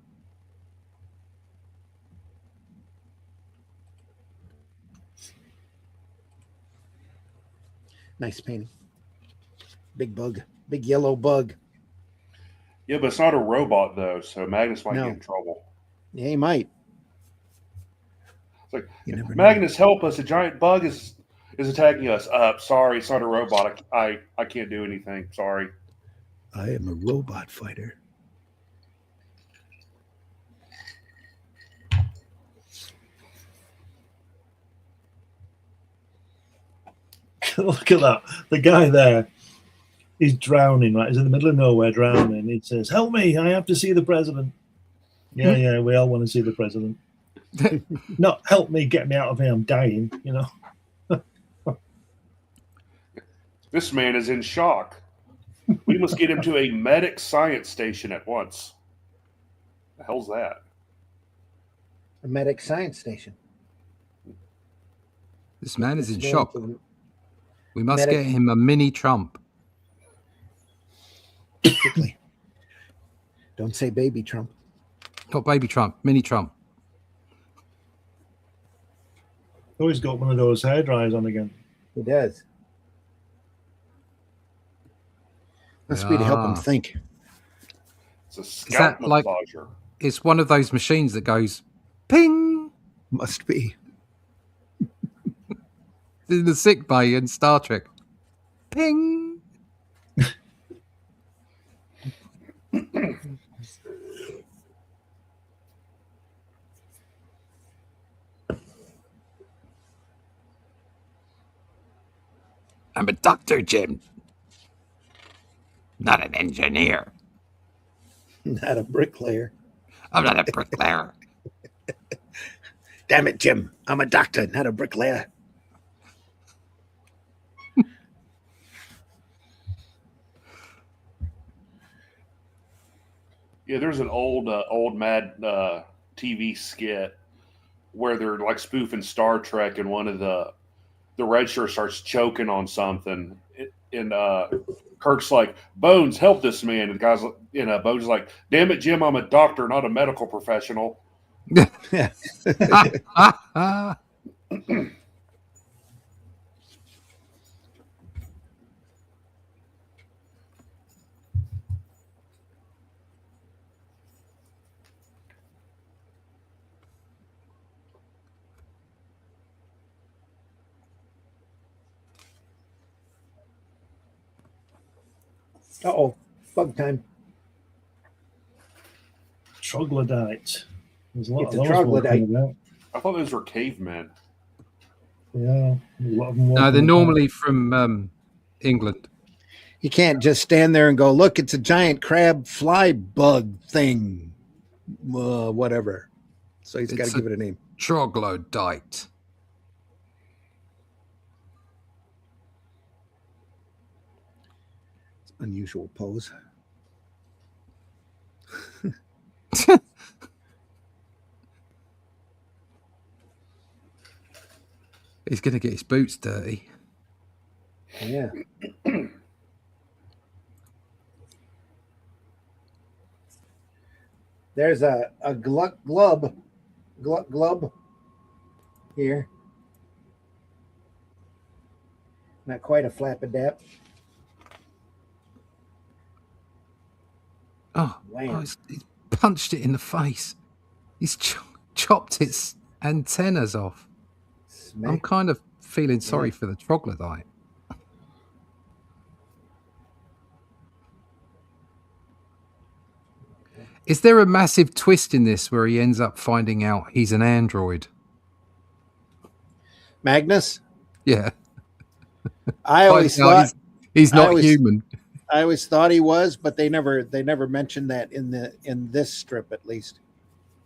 Nice painting. Big bug. Big yellow bug. Yeah, but it's not a robot though, so Magnus might No. get in trouble. Yeah, he might. It's like, You never know. Magnus, help us! A giant bug is attacking us. Sorry, it's not a robot. I can't do anything. Sorry. I am a robot fighter. Look at that. The guy there, he's drowning, right? He's in the middle of nowhere drowning. He says, help me, I have to see the president. Yeah, we all want to see the president. Not help me, get me out of here, I'm dying, you know. This man is in shock. We must get him to a medic science station at once. The hell's that? A medic science station. This man is in Going shock. to We must medic- get him a mini Trump. quickly. Don't say baby Trump. Not baby Trump, mini Trump. Oh, he's got one of those hair dryers on again. He does. Must be to help him Ah. think. It's a scalp that like- massager. It's one of those machines that goes ping Must be. in the sick bay in Star Trek. Ping. I'm a doctor, Jim. Not an engineer. Not a bricklayer. I'm not a bricklayer. Damn it, Jim. I'm a doctor, not a bricklayer. Yeah, there's an old Mad TV skit where they're like spoofing Star Trek, and one of the red shirt starts choking on something, and Kirk's like, "Bones, help this man." And the guy's, Bones is like, "Damn it, Jim, I'm a doctor, not a medical professional." Yeah. Uh-oh, bug time. Troglodyte. There's a lot It's of a those troglodyte. walking about. I thought those were cavemen. Yeah, there's a lot of them No, walking they're about. normally from England. You can't just stand there and go, look, it's a giant crab fly bug thing. Whatever. So he's got It's to give it a name. Troglodyte. Unusual pose. He's going to get his boots dirty. Yeah. There's a glub here. Not quite a flappadap. Oh, Wham. he's punched it in the face. He's chopped its antennas off. Smack. I'm kind of feeling sorry for the troglodyte. Is there a massive twist in this where he ends up finding out he's an android? Magnus? Yeah. I always Finds out thought he's I not always- human. I always thought he was, but they never mentioned that in this strip at least.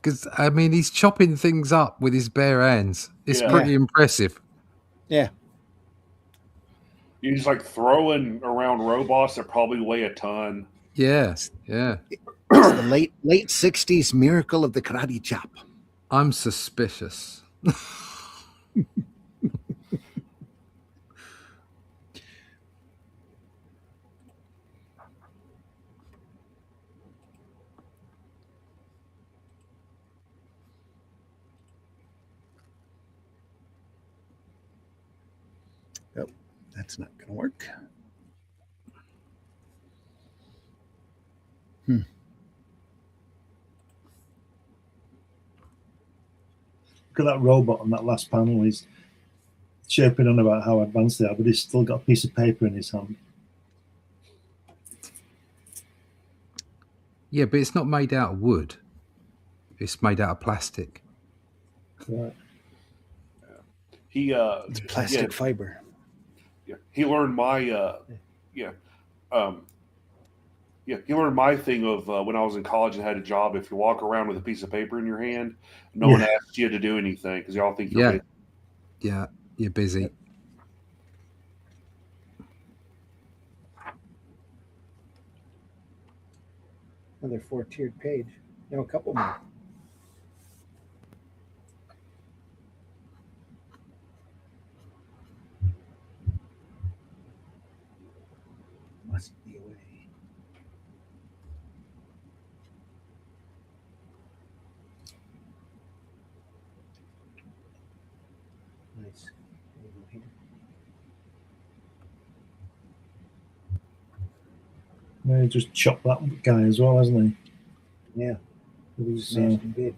Because, I mean, he's chopping things up with his bare hands. It's Yeah. pretty impressive. Yeah. He's like throwing around robots that probably weigh a ton. Yeah, yeah. It's the late 60s miracle of the karate chop. I'm suspicious. Oh, that's not going to work. Look at that robot on that last panel. He's chirping on about how advanced they are, but he's still got a piece of paper in his hand. Yeah, but it's not made out of wood. It's made out of plastic. Right. He It's plastic fiber. he learned my he learned my thing of when I was in college and had a job. If you walk around with a piece of paper in your hand, no one asks you to do anything because y'all think you're busy. Yeah, you're busy. Another 4-tiered page. No, a couple more. Must be away. Nice. There you go here. Yeah, he just chopped that guy as well, hasn't he? Yeah. He's, Smashed him good.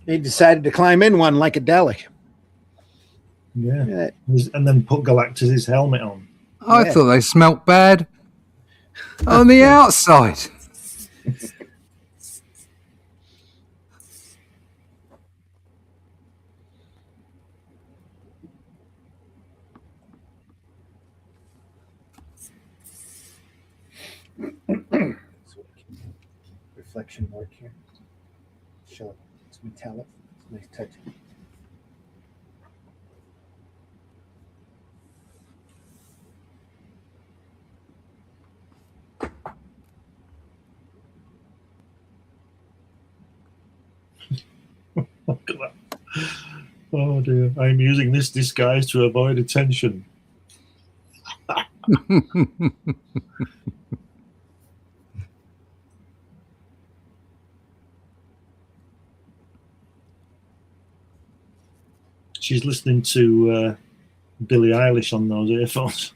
He decided to climb in one like a Dalek. yeah. And then put Galactus's helmet on. I Yeah. thought they smelt bad on the outside. That's action work here. Show it's metallic. It's nice touch. Look at that. Oh dear. I'm using this disguise to avoid attention. She's listening to Billie Eilish on those earphones.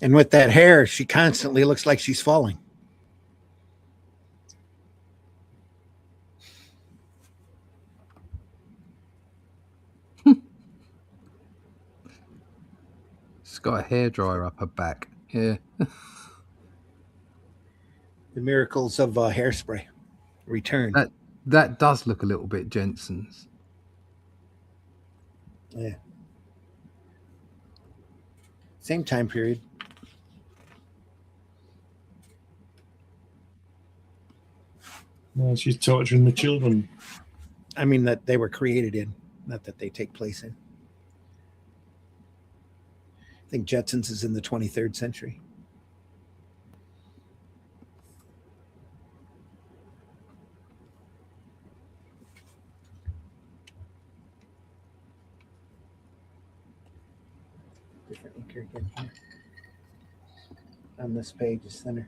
And with that hair, she constantly looks like she's falling. She's got a hairdryer up her back. Yeah. The miracles of hairspray return. That does look a little bit Jensen's. Yeah. Same time period. Well, she's torturing the children. I mean, that they were created in, not that they take place in. I think Jetsons is in the 23rd century. Different ink again here. On this page is thinner.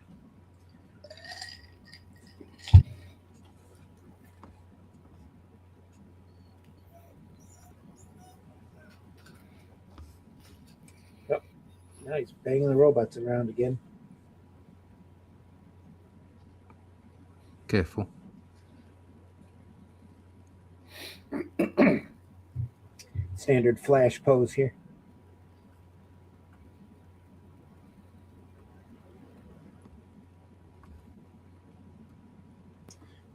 Yep. Now he's banging the robots around again. Careful. Standard flash pose here.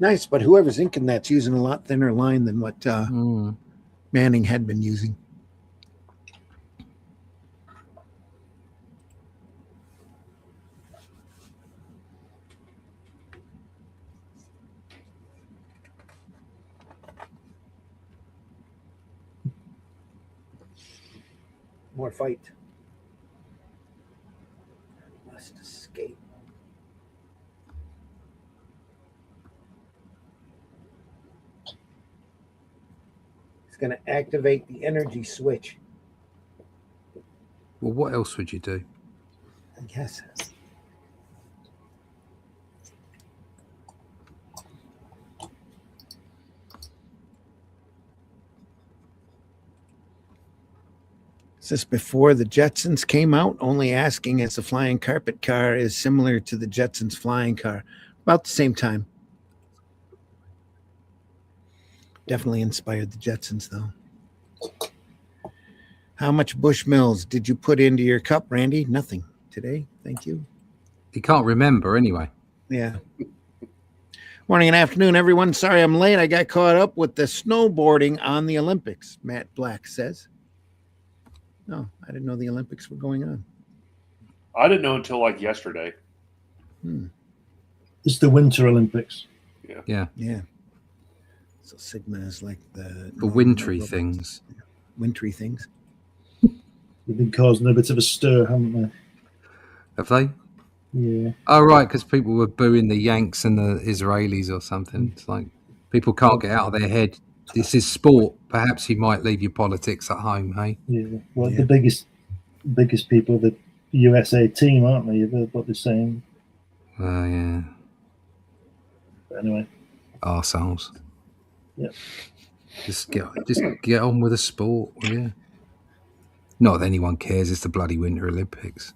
Nice, but whoever's inking that's using a lot thinner line than what Manning had been using. More fight. Must escape. It's going to activate the energy switch. Well, what else would you do? I guess. Is this before the Jetsons came out? Only asking as the flying carpet car is similar to the Jetsons flying car. About the same time. Definitely inspired the Jetsons, though. How much Bushmills did you put into your cup, Randy? Nothing today. Thank you. He can't remember anyway. Yeah. Morning and afternoon, everyone. Sorry I'm late. I got caught up with the snowboarding on the Olympics, Matt Black says. No, I didn't know the Olympics were going on. I didn't know until like yesterday. It's the Winter Olympics. Yeah. Yeah. So Sigma is like the wintry things. Wintry things. They've been causing a bit of a stir, haven't they? Have they? Yeah. Oh, right, because people were booing the Yanks and the Israelis or something. It's like people can't get out of their head. This is sport. Perhaps you might leave your politics at home, hey? Yeah. Well, the biggest people, the USA team, aren't they? You've heard what they're saying. Yeah. But anyway. Arseholes. Yeah. Just get on with the sport, yeah. Not that anyone cares. It's the bloody Winter Olympics.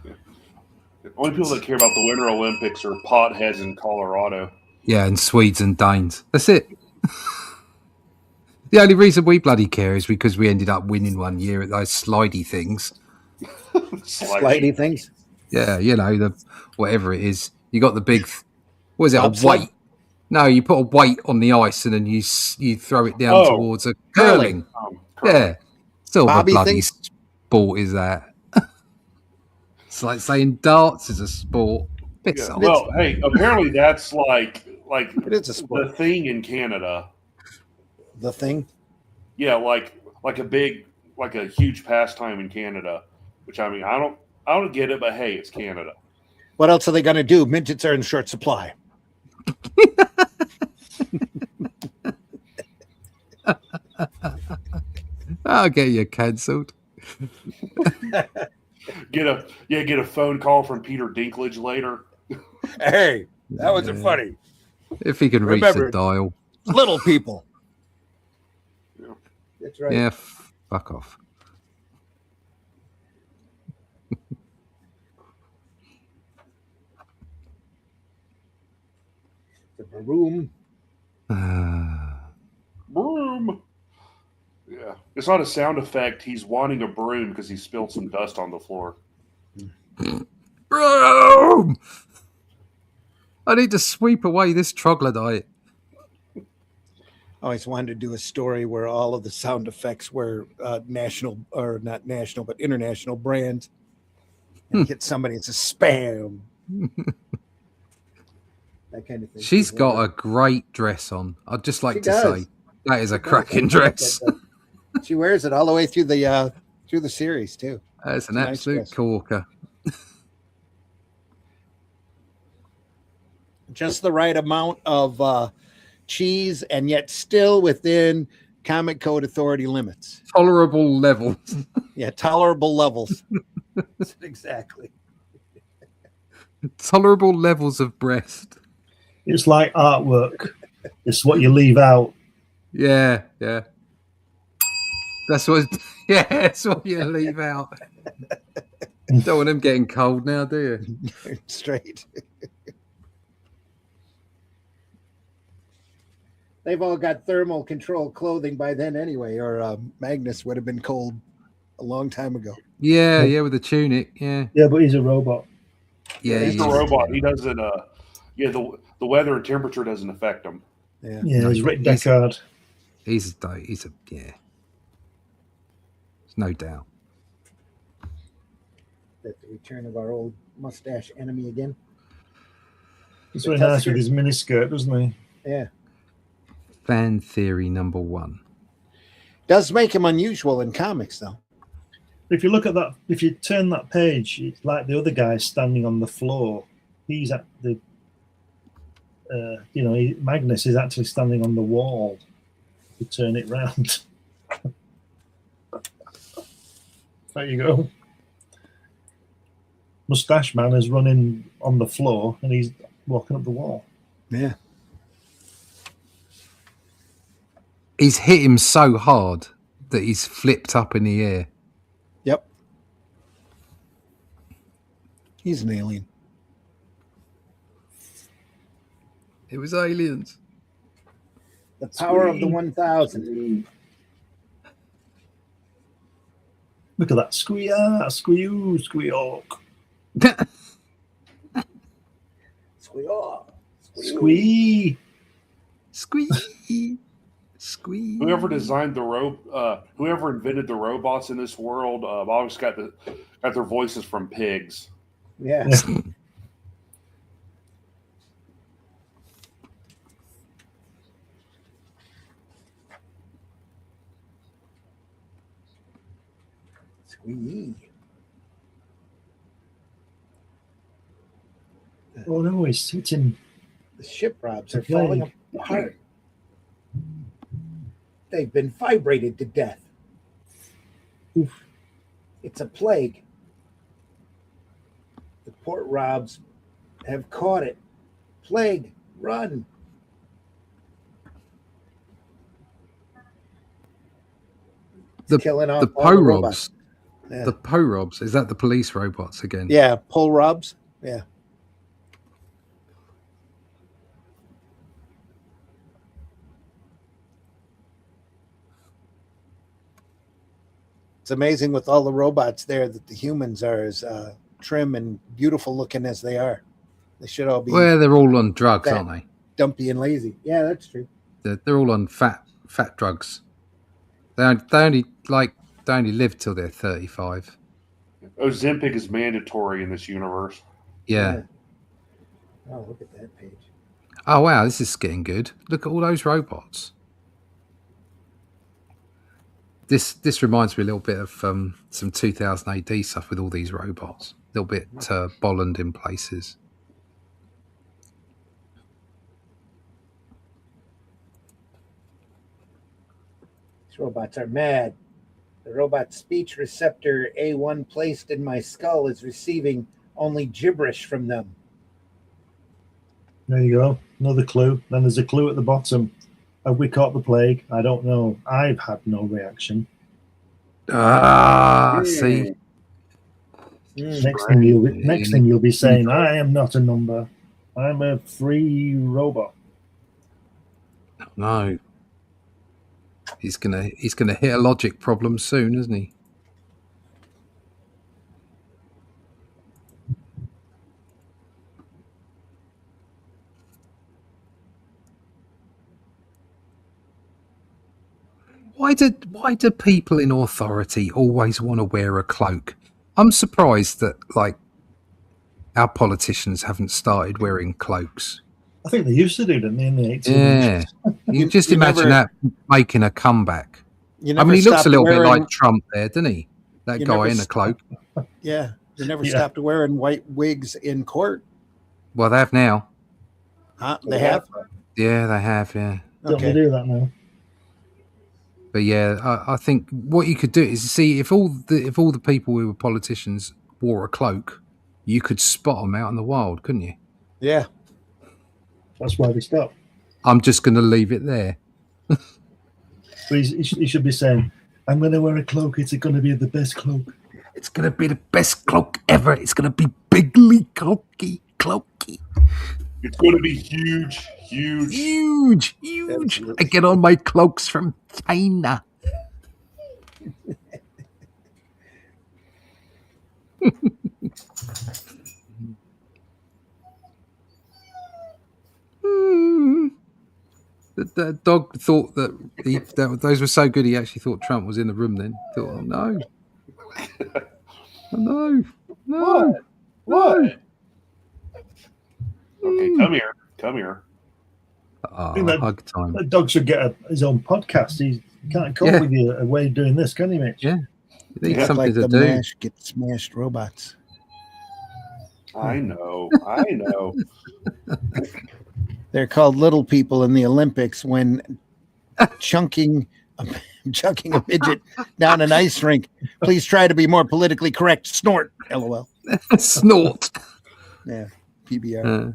The only people that care about the Winter Olympics are potheads in Colorado. Yeah, and Swedes and Danes. That's it. The only reason we bloody care is because we ended up winning one year at those slidey things. Slidey things? Yeah, you know, the whatever it is. You got the big, what is it, Bobsled? a weight? No, you put a weight on the ice and then you throw it down towards a curling. Yeah. Still a bloody sport is that. It's like saying darts is a sport. Piss Yeah. off. Well, hey, apparently that's like It is a sport. the thing in Canada. The thing. Yeah, like a huge pastime in Canada. Which I mean, I don't get it, but hey, it's Canada. What else are they going to do? Midgets are in short supply. I'll get you cancelled. Get a phone call from Peter Dinklage later. Hey, that wasn't funny. If he can reach Remember, the dial. Little people. Yeah. That's right. Yeah, fuck off. The broom. Broom. Yeah, it's not a sound effect. He's wanting a broom because he spilled some dust on the floor. Broom! I need to sweep away this troglodyte. I always wanted to do a story where all of the sound effects were national, or not national, but international brands. And hit somebody, it's a spam. That kind of thing. She's got a great dress on. I'd just like She to does. say that is a cracking dress. She wears it all the way through the series too. That's an It's a nice absolute dress. corker. Just the right amount of cheese, and yet still within Comic Code Authority limits. Tolerable levels. Yeah, tolerable levels. Exactly. Tolerable levels of breast. It's like artwork. It's what you leave out. Yeah, yeah. That's what. Yeah, that's what you leave out. Don't want them getting cold now, do you? Straight. They've all got thermal control clothing by then anyway, or Magnus would have been cold a long time ago. Yeah, yeah, with the tunic. Yeah, Yeah, but he's a robot. yeah. He's he a is. robot. He doesn't. Yeah, the weather and temperature doesn't affect him. Yeah. Yeah, No, he's Rick he's- Deckard. He's a yeah. There's no doubt. That's the return of our old mustache enemy again. He's very nice with his miniskirt, doesn't he? Yeah. Fan theory number 1. Does make him unusual in comics, though. If you look at that, if you turn that page, it's like the other guy standing on the floor. He's at the, Magnus is actually standing on the wall. You turn it round. There you go. Mustache Man is running on the floor and he's walking up the wall. Yeah. He's hit him so hard that he's flipped up in the air. Yep. He's an alien. It was aliens. The power of the 1000. Look at that. Squeal, squeak. Squeal. Squee. Squee. Squee. Whoever designed whoever invented the robots in this world, always got their voices from pigs. Yeah. Squee. Oh no, he's hitting. The ship robs are It's a plague. falling apart. They've been vibrated to death. Oof. It's a plague. The port robs have caught it. Plague, run. The- killing off The all the robots. Po-Robs. Yeah. The Po-Robs. Is that the police robots again? Yeah, pole robs. Yeah. It's amazing with all the robots there that the humans are as trim and beautiful looking as they are. They should all be Well, they're all on drugs, Fat. aren't they? dumpy and lazy. Yeah, that's true. They're all on fat drugs. They only live till they're 35. Ozempic is mandatory in this universe. Yeah. Oh, look at that page. Oh wow, this is getting good. Look at all those robots. This reminds me a little bit of some 2000 AD stuff with all these robots. A little bit Bolland in places. These robots are mad. The robot speech receptor A1 placed in my skull is receiving only gibberish from them. There you go. Another clue. Then there's a clue at the bottom. Have we caught the plague? I don't know. I've had no reaction. See. Next thing you'll be saying, I am not a number. I'm a free robot. No. He's gonna hit a logic problem soon, isn't he? Why do people in authority always want to wear a cloak? I'm surprised that like our politicians haven't started wearing cloaks. I think they used to do, didn't they, in the 1800s? Yeah. You just imagine that making a comeback. I mean, he looks a little bit like Trump there, doesn't he? That guy in a cloak. Yeah. You never stopped wearing white wigs in court. Well, they have now. Huh? They have? Yeah, they have, yeah. Don't they do that now? But yeah, I think what you could do is see if all the people who were politicians wore a cloak, you could spot them out in the wild, couldn't you? Yeah. That's why they stopped. I'm just going to leave it there. But he should be saying, I'm going to wear a cloak. It's going to be the best cloak. It's going to be the best cloak ever. It's going to be bigly cloaky. It's going to be huge. I get all my cloaks from China. The dog thought that those were so good. He actually thought Trump was in the room. Then thought, oh no, What? Okay, come here. Hug time. That dog should get his own podcast. He can't come up with a way of doing this, can he, Mitch? Yeah, They look something like to the do. mash get smashed robots. I know. They're called little people in the Olympics when chunking a midget down an ice rink. Please try to be more politically correct. Snort. LOL. Snort. Yeah. PBR.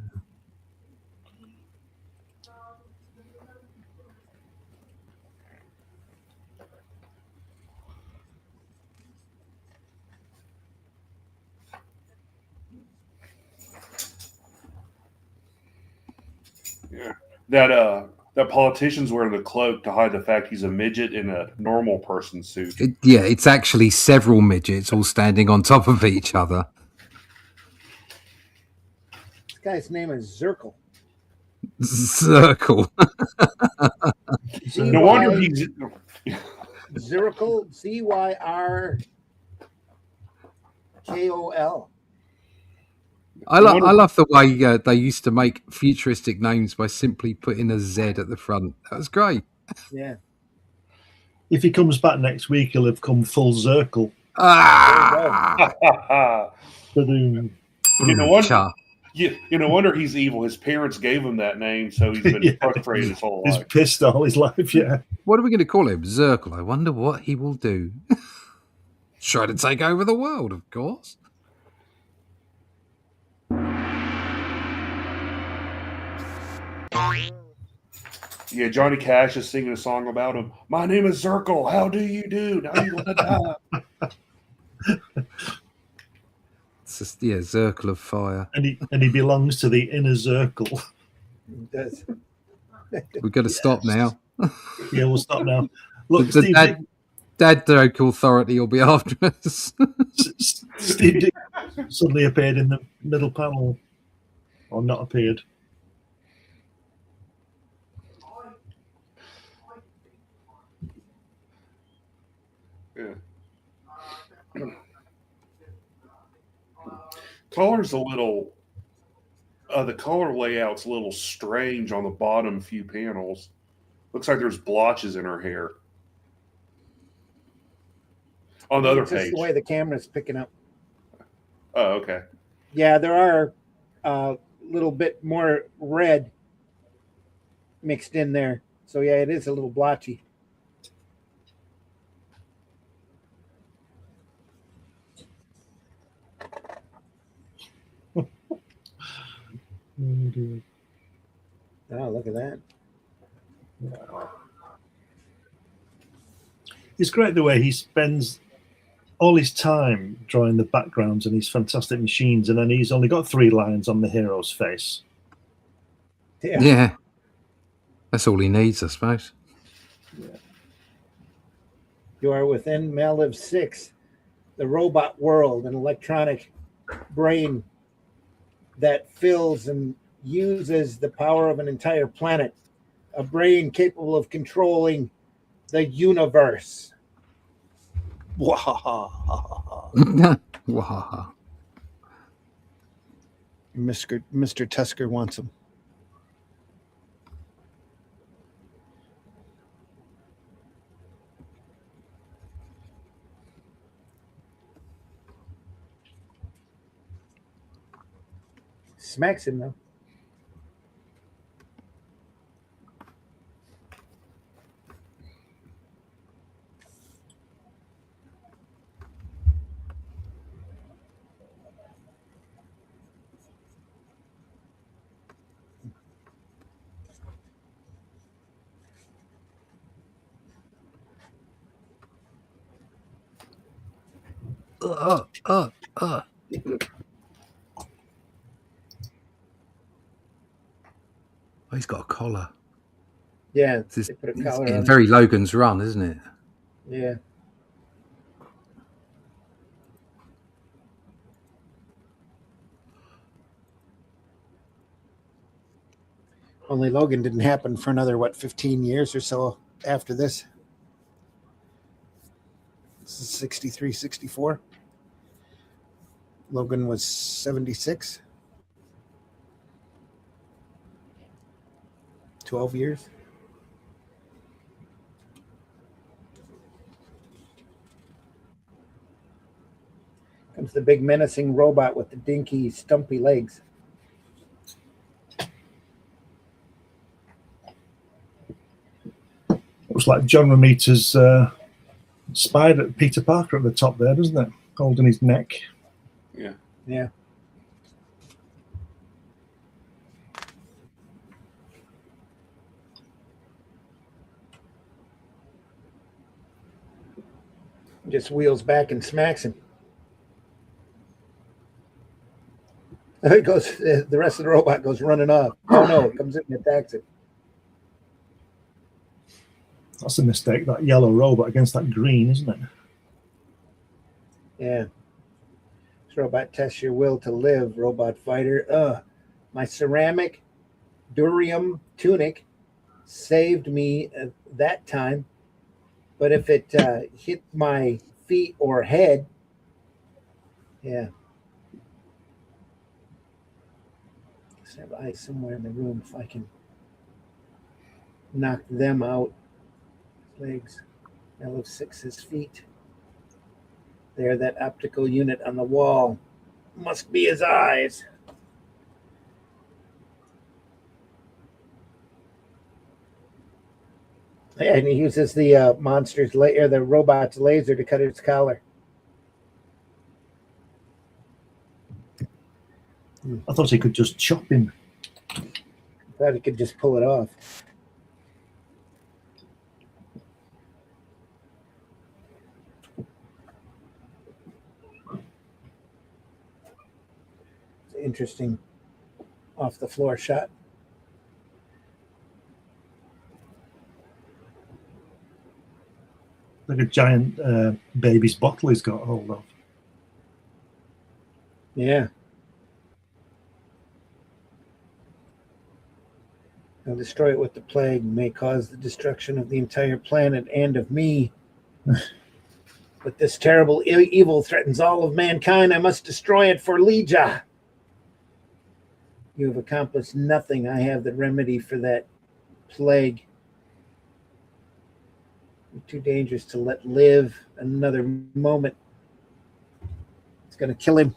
Yeah. That politician's wearing the cloak to hide the fact he's a midget in a normal person suit. It's actually several midgets all standing on top of each other. This guy's name is Zirkle. Circle. No wonder he's Zirkle, Zyrkol. I love the way they used to make futuristic names by simply putting a Z at the front. That was great. Yeah. If he comes back next week, he'll have come full circle. Ba-doom. No wonder he's evil. His parents gave him that name, so he's been frustrated his whole life. He's pissed all his life, yeah. What are we going to call him? Zirkle. I wonder what he will do. Try to take over the world, of course. Yeah, Johnny Cash is singing a song about him. My name is Zirkle. How do you do? Now you're gonna die. It's just, Zirkle of fire. And he belongs to the inner circle. We've got to stop now. Yeah, we'll stop now. Look, The Steve, Dad local authority will be after us. Steve Dick suddenly appeared in the middle panel, or not appeared. Yeah. Color's a little The color layout's a little strange on the bottom few panels. Looks like there's blotches in her hair. On the other It's just page. the way the camera's picking up. Oh, okay. Yeah, there are a little bit more red mixed in there. So yeah, it is a little blotchy. Oh, look at that. It's great the way he spends all his time drawing the backgrounds and these fantastic machines, and then he's only got 3 lines on the hero's face. Yeah. That's all he needs, I suppose. You are within Maliv 6, the robot world, an electronic brain that fills and uses the power of an entire planet, a brain capable of controlling the universe. Wow. Mr. Tusker wants him. Smacks him though. Oh, he's got a collar. Yeah, It's they put a collar getting on it. very Logan's Run, isn't it? Yeah. Only Logan didn't happen for another, 15 years or so after this. This is 63, 64. Logan was 76. 12 years. Comes the big menacing robot with the dinky, stumpy legs. Looks like John Romita's spied at Peter Parker at the top there, doesn't it? Holding his neck. Yeah. Yeah. Just wheels back and smacks him. It goes. The rest of the robot goes running off. Oh no! It comes in and attacks it. That's a mistake. That yellow robot against that green, isn't it? Yeah. This robot tests your will to live, Robot Fighter. My ceramic durium tunic saved me that time, but if it hit my feet or head, yeah. Let's have eyes somewhere in the room if I can knock them out. Legs. L6's feet. There, that optical unit on the wall must be his eyes. Yeah, and he uses the the robot's laser to cut its collar. I thought he could just chop him. Thought he could just pull it off. It's an interesting off the floor shot. Like a giant baby's bottle he's got hold of. Yeah. I'll destroy it with the plague, may cause the destruction of the entire planet and of me. But this terrible evil threatens all of mankind. I must destroy it for Legia. You have accomplished nothing. I have the remedy for that plague. You're too dangerous to let live another moment. It's going to kill him.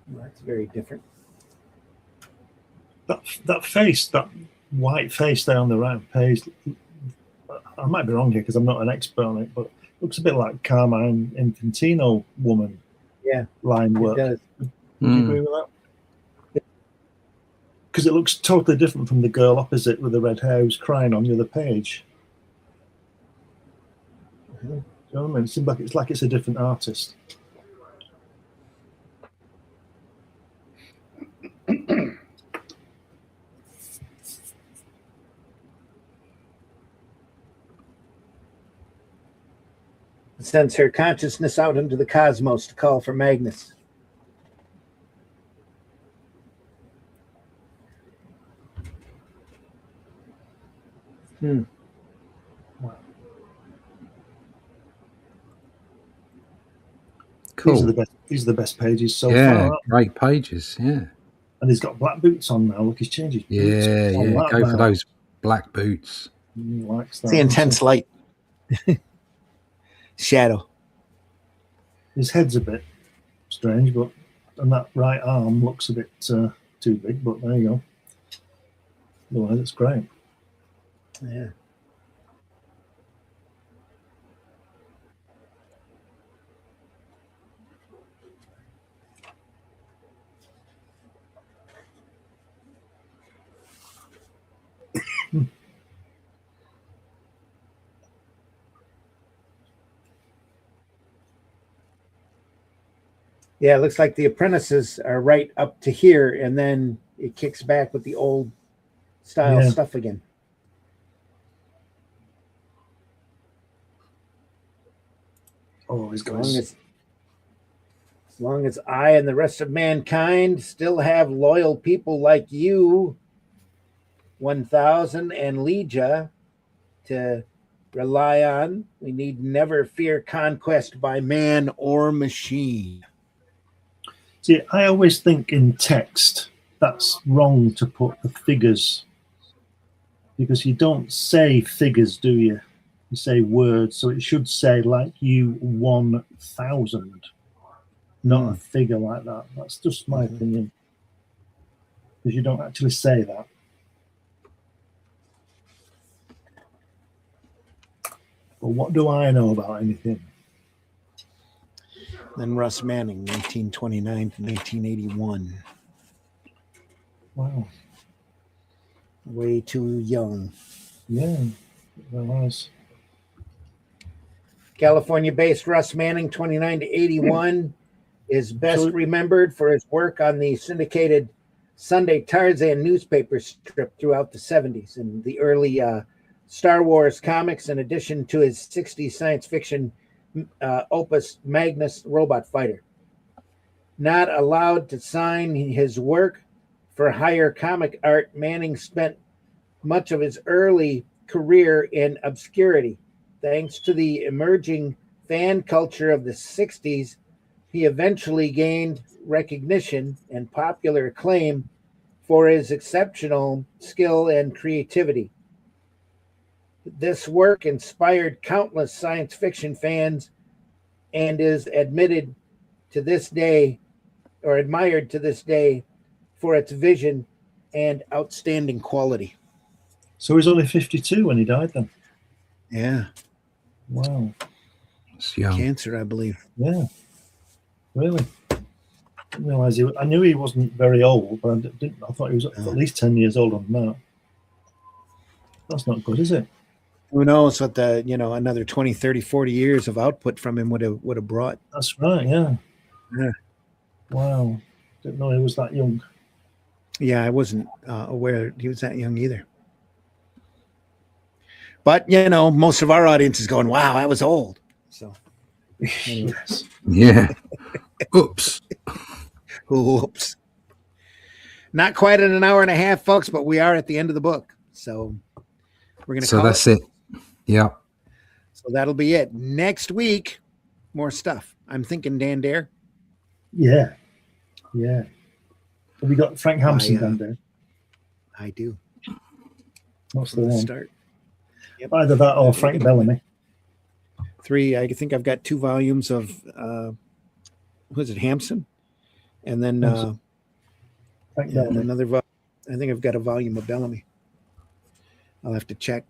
Well, that's very different. That face, that white face there on the right page, I might be wrong here because I'm not an expert on it, but it looks a bit like Carmine Infantino woman. Yeah, line work. It does. Would you agree with that? Because it looks totally different from the girl opposite with the red hair who's crying on the other page. Mm-hmm. You know what I mean? It seems like it's a different artist. Sends her consciousness out into the cosmos to call for Magnus. Wow. Cool. These are the best pages so Yeah, far. great pages. Yeah. And he's got black boots on now. Look, he's changed his boots. Yeah, I yeah. like Go that. for those black boots. He likes that. The intense light. Shadow. His head's a bit strange, but and that right arm looks a bit too big, but there you go. Otherwise, it's great. Yeah. Yeah, it looks like the apprentices are right up to here, and then it kicks back with the old style stuff again. Oh, he's got As long as I and the rest of mankind still have loyal people like you, 1000 and Legia, to rely on, we need never fear conquest by man or machine. See, I always think in text that's wrong to put the figures, because you don't say figures, do you? You say words, so it should say like you 1000, not a figure like that. That's just my opinion, because you don't actually say that. But what do I know about anything? Then Russ Manning, 1929 to 1981. Wow. Way too young. Yeah, there was. California-based Russ Manning, 29 to 81, is best remembered for his work on the syndicated Sunday Tarzan newspaper strip throughout the 70s and the early Star Wars comics, in addition to his 60s science fiction opus Magnus the Robot Fighter. Not allowed to sign his work for hire comic art, Manning spent much of his early career in obscurity. Thanks to the emerging fan culture of the 60s, he eventually gained recognition and popular acclaim for his exceptional skill and creativity. This work inspired countless science fiction fans and is admired to this day for its vision and outstanding quality. So he's only 52 when he died then? Yeah. Wow. It's young. Cancer, I believe. Yeah. Really? Didn't realize I knew he wasn't very old, but I thought he was at least 10 years older than that. That's not good, is it? Who knows what the, another 20, 30, 40 years of output from him would have brought. That's right, yeah. Yeah. Wow. Didn't know he was that young. Yeah, I wasn't aware he was that young either. But, most of our audience is going, wow, I was old. So, anyway. Yes. Yeah. Oops. Oops. Not quite in an hour and a half, folks, but we are at the end of the book. So we're going to So call that's it. Yeah. So that'll be it. Next week, more stuff. I'm thinking Dan Dare. Yeah. Yeah. Have you got Frank Hampson By, down there? I do. What's the From the one? start. Yep. Either that or Frank Bellamy. 3. I think I've got 2 volumes of was it Hampson? And then Frank and Bellamy. another I think I've got a volume of Bellamy. I'll have to check.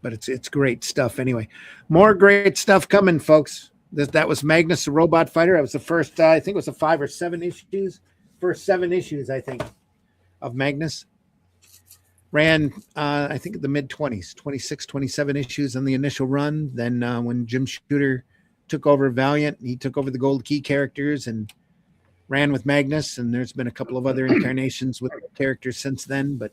But it's great stuff anyway. More great stuff coming, folks. That was Magnus the Robot Fighter. That was the first, I think it was 5 or 7 issues. First 7 issues, I think, of Magnus. Ran, I think, the mid-20s, 26, 27 issues on the initial run. Then when Jim Shooter took over Valiant, he took over the Gold Key characters and ran with Magnus. And there's been a couple of other incarnations with characters since then, but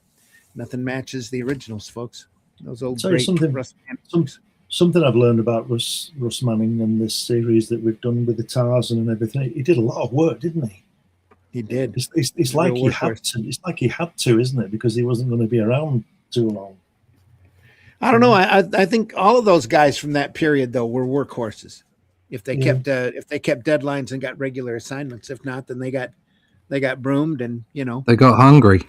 nothing matches the originals, folks. Those old So great something- Russ Manning. Something I've learned about Russ Manning and this series that we've done with the Tarzan and everything. He did a lot of work, didn't he? He did. It's like Real he had workhorse. to. It's like he had to, isn't it? Because he wasn't going to be around too long. I don't know. I think all of those guys from that period though were workhorses. If they kept deadlines and got regular assignments, if not, then they got broomed and They got hungry.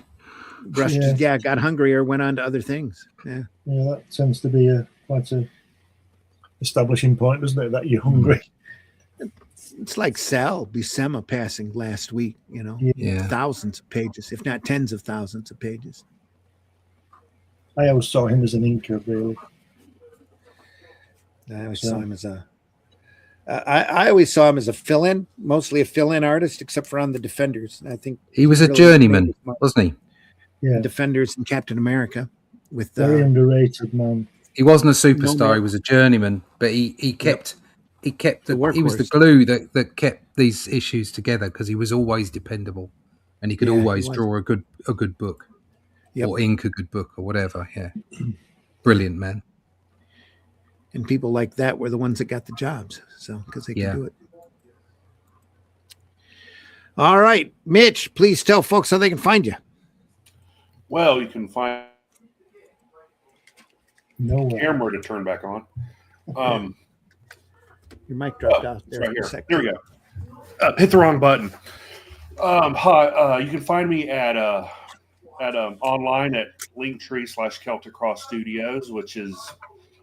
brushed. Yeah. Got hungry or went on to other things. Yeah, Yeah, that tends to be quite a establishing point, doesn't it? That you're hungry. it's like Sal Buscema passing last week. Yeah. Thousands of pages, if not tens of thousands of pages. I always saw him as an inker, really. I always saw him as I always saw him as a fill-in, mostly a fill-in artist, except for on the Defenders. I think He was a really journeyman, made his mark. wasn't he? Yeah, Defenders and Captain America with very underrated man. He wasn't a superstar. No, He was a journeyman, but he kept he was the workhorse. glue that kept these issues together because he was always dependable, and he could Yeah, he always was. draw a good book, Yep. or ink a good book or whatever. Yeah, brilliant man. And people like that were the ones that got the jobs. So, because they Yeah. could do it. All right, Mitch, please tell folks how they can find you. Well, you can find No way. camera to turn back on. Your mic dropped out It's there. right for a here. second. Here we go. Hit the wrong button. Hi. You can find me at online at Linktree/Celtic Cross Studios, which is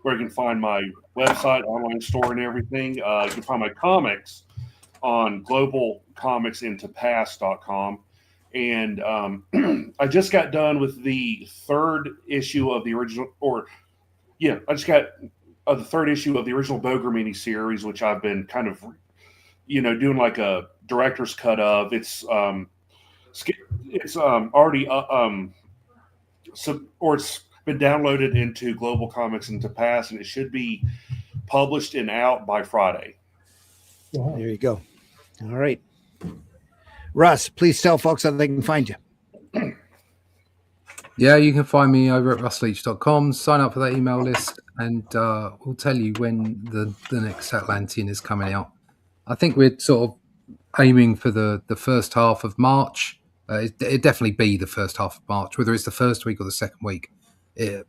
where you can find my website, online store, and everything. You can find my comics on globalcomicsintopass.com. And I just got done with the 3rd issue of the original, I just got the 3rd issue of the original Boger miniseries, which I've been kind of, doing like a director's cut of. It's already it's been downloaded into Global Comics into Pass, and it should be published and out by Friday. Wow. There you go. All right. Russ, please tell folks how they can find you. Yeah, you can find me over at russleach.com. Sign up for that email list, and we'll tell you when the next Atlantean is coming out. I think we're sort of aiming for the first half of March. It'd definitely be the first half of March, whether it's the first week or the second week.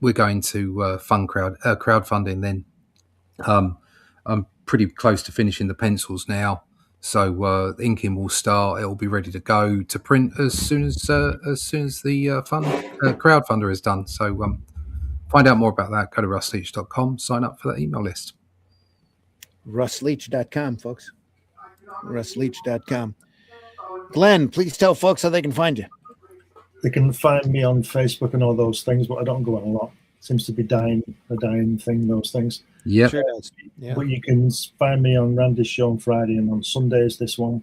We're going to fund crowdfunding then. I'm pretty close to finishing the pencils now, so inking will start. It will be ready to go to print as soon as the crowdfunder is done. So find out more about that. Go to russleach.com. Sign up for that email list. RussLeach.com, folks. RussLeach.com. Glenn, please tell folks how they can find you. They can find me on Facebook and all those things, but I don't go on a lot. Seems to be a dying thing, those things. Yep. Sure does. Yeah. But you can find me on Randy's show on Friday and on Sundays, this one.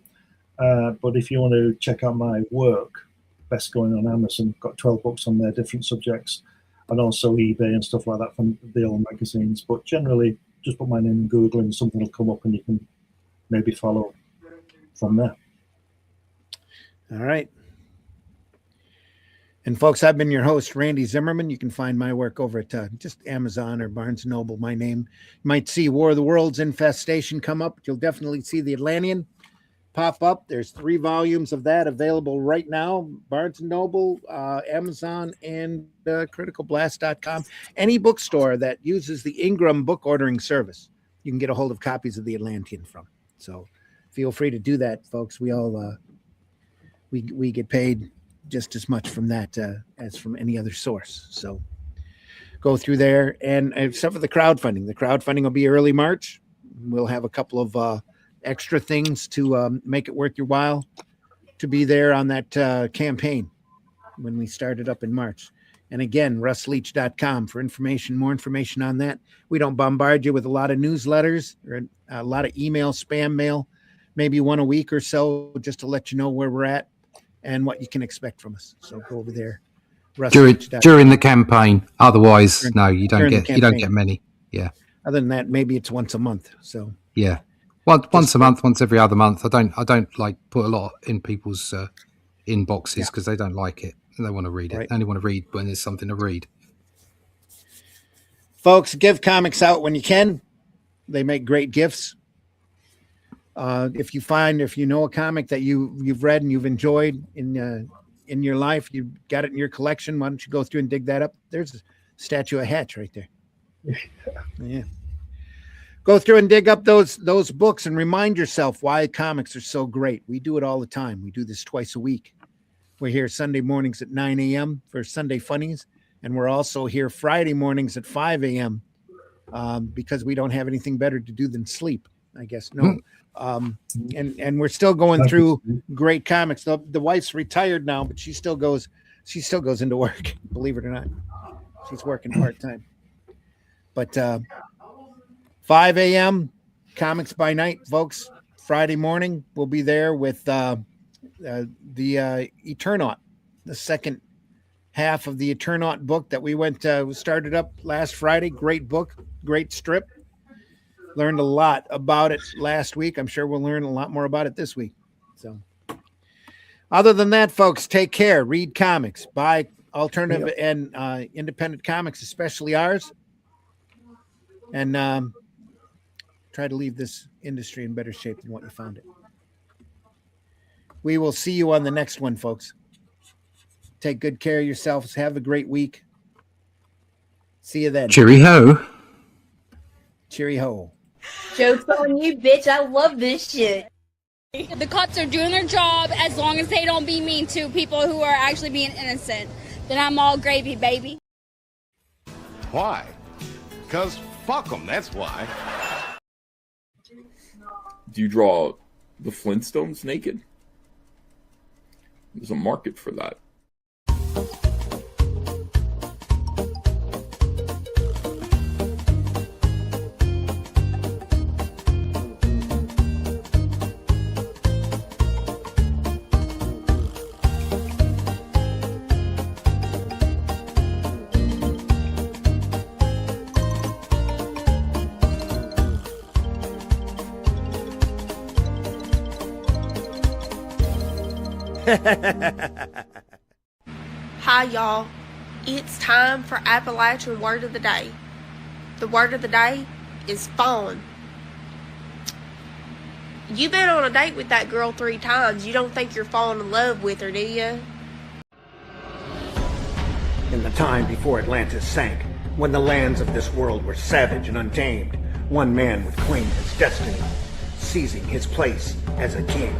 But if you want to check out my work, best going on Amazon. Got 12 books on there, different subjects, and also eBay and stuff like that from the old magazines. But generally, just put my name in Google and something will come up and you can maybe follow from there. All right. And folks, I've been your host, Randy Zimmerman. You can find my work over at just Amazon or Barnes & Noble, my name. You might see War of the Worlds Infestation come up. You'll definitely see the Atlantean. pop up. There's 3 volumes of that available right now. Barnes & Noble, Amazon, and criticalblast.com. Any bookstore that uses the Ingram book ordering service, you can get a hold of copies of The Atlantean from. So feel free to do that, folks. We all we get paid just as much from that as from any other source. So go through there, and except for the crowdfunding will be early March. We'll have a couple of extra things to make it worth your while to be there on that campaign when we start it up in March. And again, russleach.com for information, more information on that. We don't bombard you with a lot of newsletters or a lot of email, spam mail, maybe one a week or so, just to let you know where we're at and what you can expect from us. So go over there. During the campaign. Otherwise, no, you don't get many. Yeah. Other than that, maybe it's once a month. So yeah. Once a month, once every other month. I don't like put a lot in people's inboxes because they don't like it and they want to read it. Right. They only want to read when there's something to read. Folks, give comics out when you can. They make great gifts. If you know a comic that you've read and you've enjoyed in your life, you got it in your collection, why don't you go through and dig that up? There's a statue of Hatch right there. Yeah. Go through and dig up those books and remind yourself why comics are so great. We do it all the time. We do this twice a week. We're here Sunday mornings at 9 a.m. for Sunday Funnies, and we're also here Friday mornings at 5 a.m. Because we don't have anything better to do than sleep, I guess. No. And we're still going through great comics. The wife's retired now, but she still goes into work, believe it or not. She's working part-time. But 5 a.m. Comics by Night, folks. Friday morning, we'll be there with the Eternaut, the second half of the Eternaut book that we started up last Friday. Great book, great strip. Learned a lot about it last week. I'm sure we'll learn a lot more about it this week. So other than that, folks, take care. Read comics. Buy alternative and independent comics, especially ours. And try to leave this industry in better shape than what you found it. We will see you on the next one, folks. Take good care of yourselves. Have a great week. See you then. Cheery ho. Cheery ho. Joke's on you, bitch. I love this shit. The cops are doing their job as long as they don't be mean to people who are actually being innocent. Then I'm all gravy, baby. Why? Because fuck them, that's why. Do you draw the Flintstones naked? There's a market for that. Hi y'all, it's time for Appalachian Word of the Day. The word of the day is fawn. You've been on a date with that girl 3 times. You don't think you're falling in love with her, do you? In the time before Atlantis sank, when the lands of this world were savage and untamed, one man would claim his destiny, seizing his place as a king.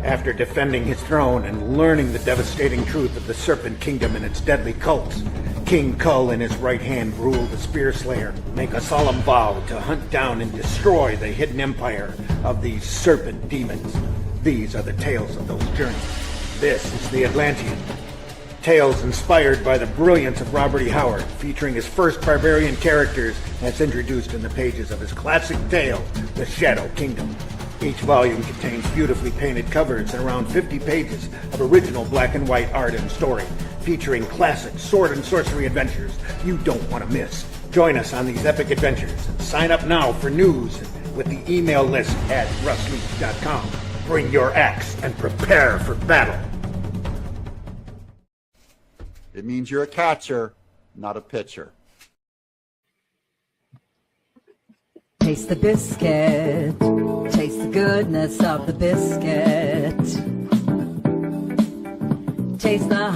After defending his throne and learning the devastating truth of the Serpent Kingdom and its deadly cults, King Kull in his right hand ruled the Spear Slayer, make a solemn vow to hunt down and destroy the hidden empire of these serpent demons. These are the tales of those journeys. This is the Atlantean. Tales inspired by the brilliance of Robert E. Howard, featuring his first barbarian characters as introduced in the pages of his classic tale, The Shadow Kingdom. Each volume contains beautifully painted covers and around 50 pages of original black and white art and story, featuring classic sword and sorcery adventures you don't want to miss. Join us on these epic adventures and sign up now for news with the email list at russleach.com. Bring your axe and prepare for battle. It means you're a catcher, not a pitcher. Taste the biscuit. Taste Taste the goodness of the biscuit. Taste the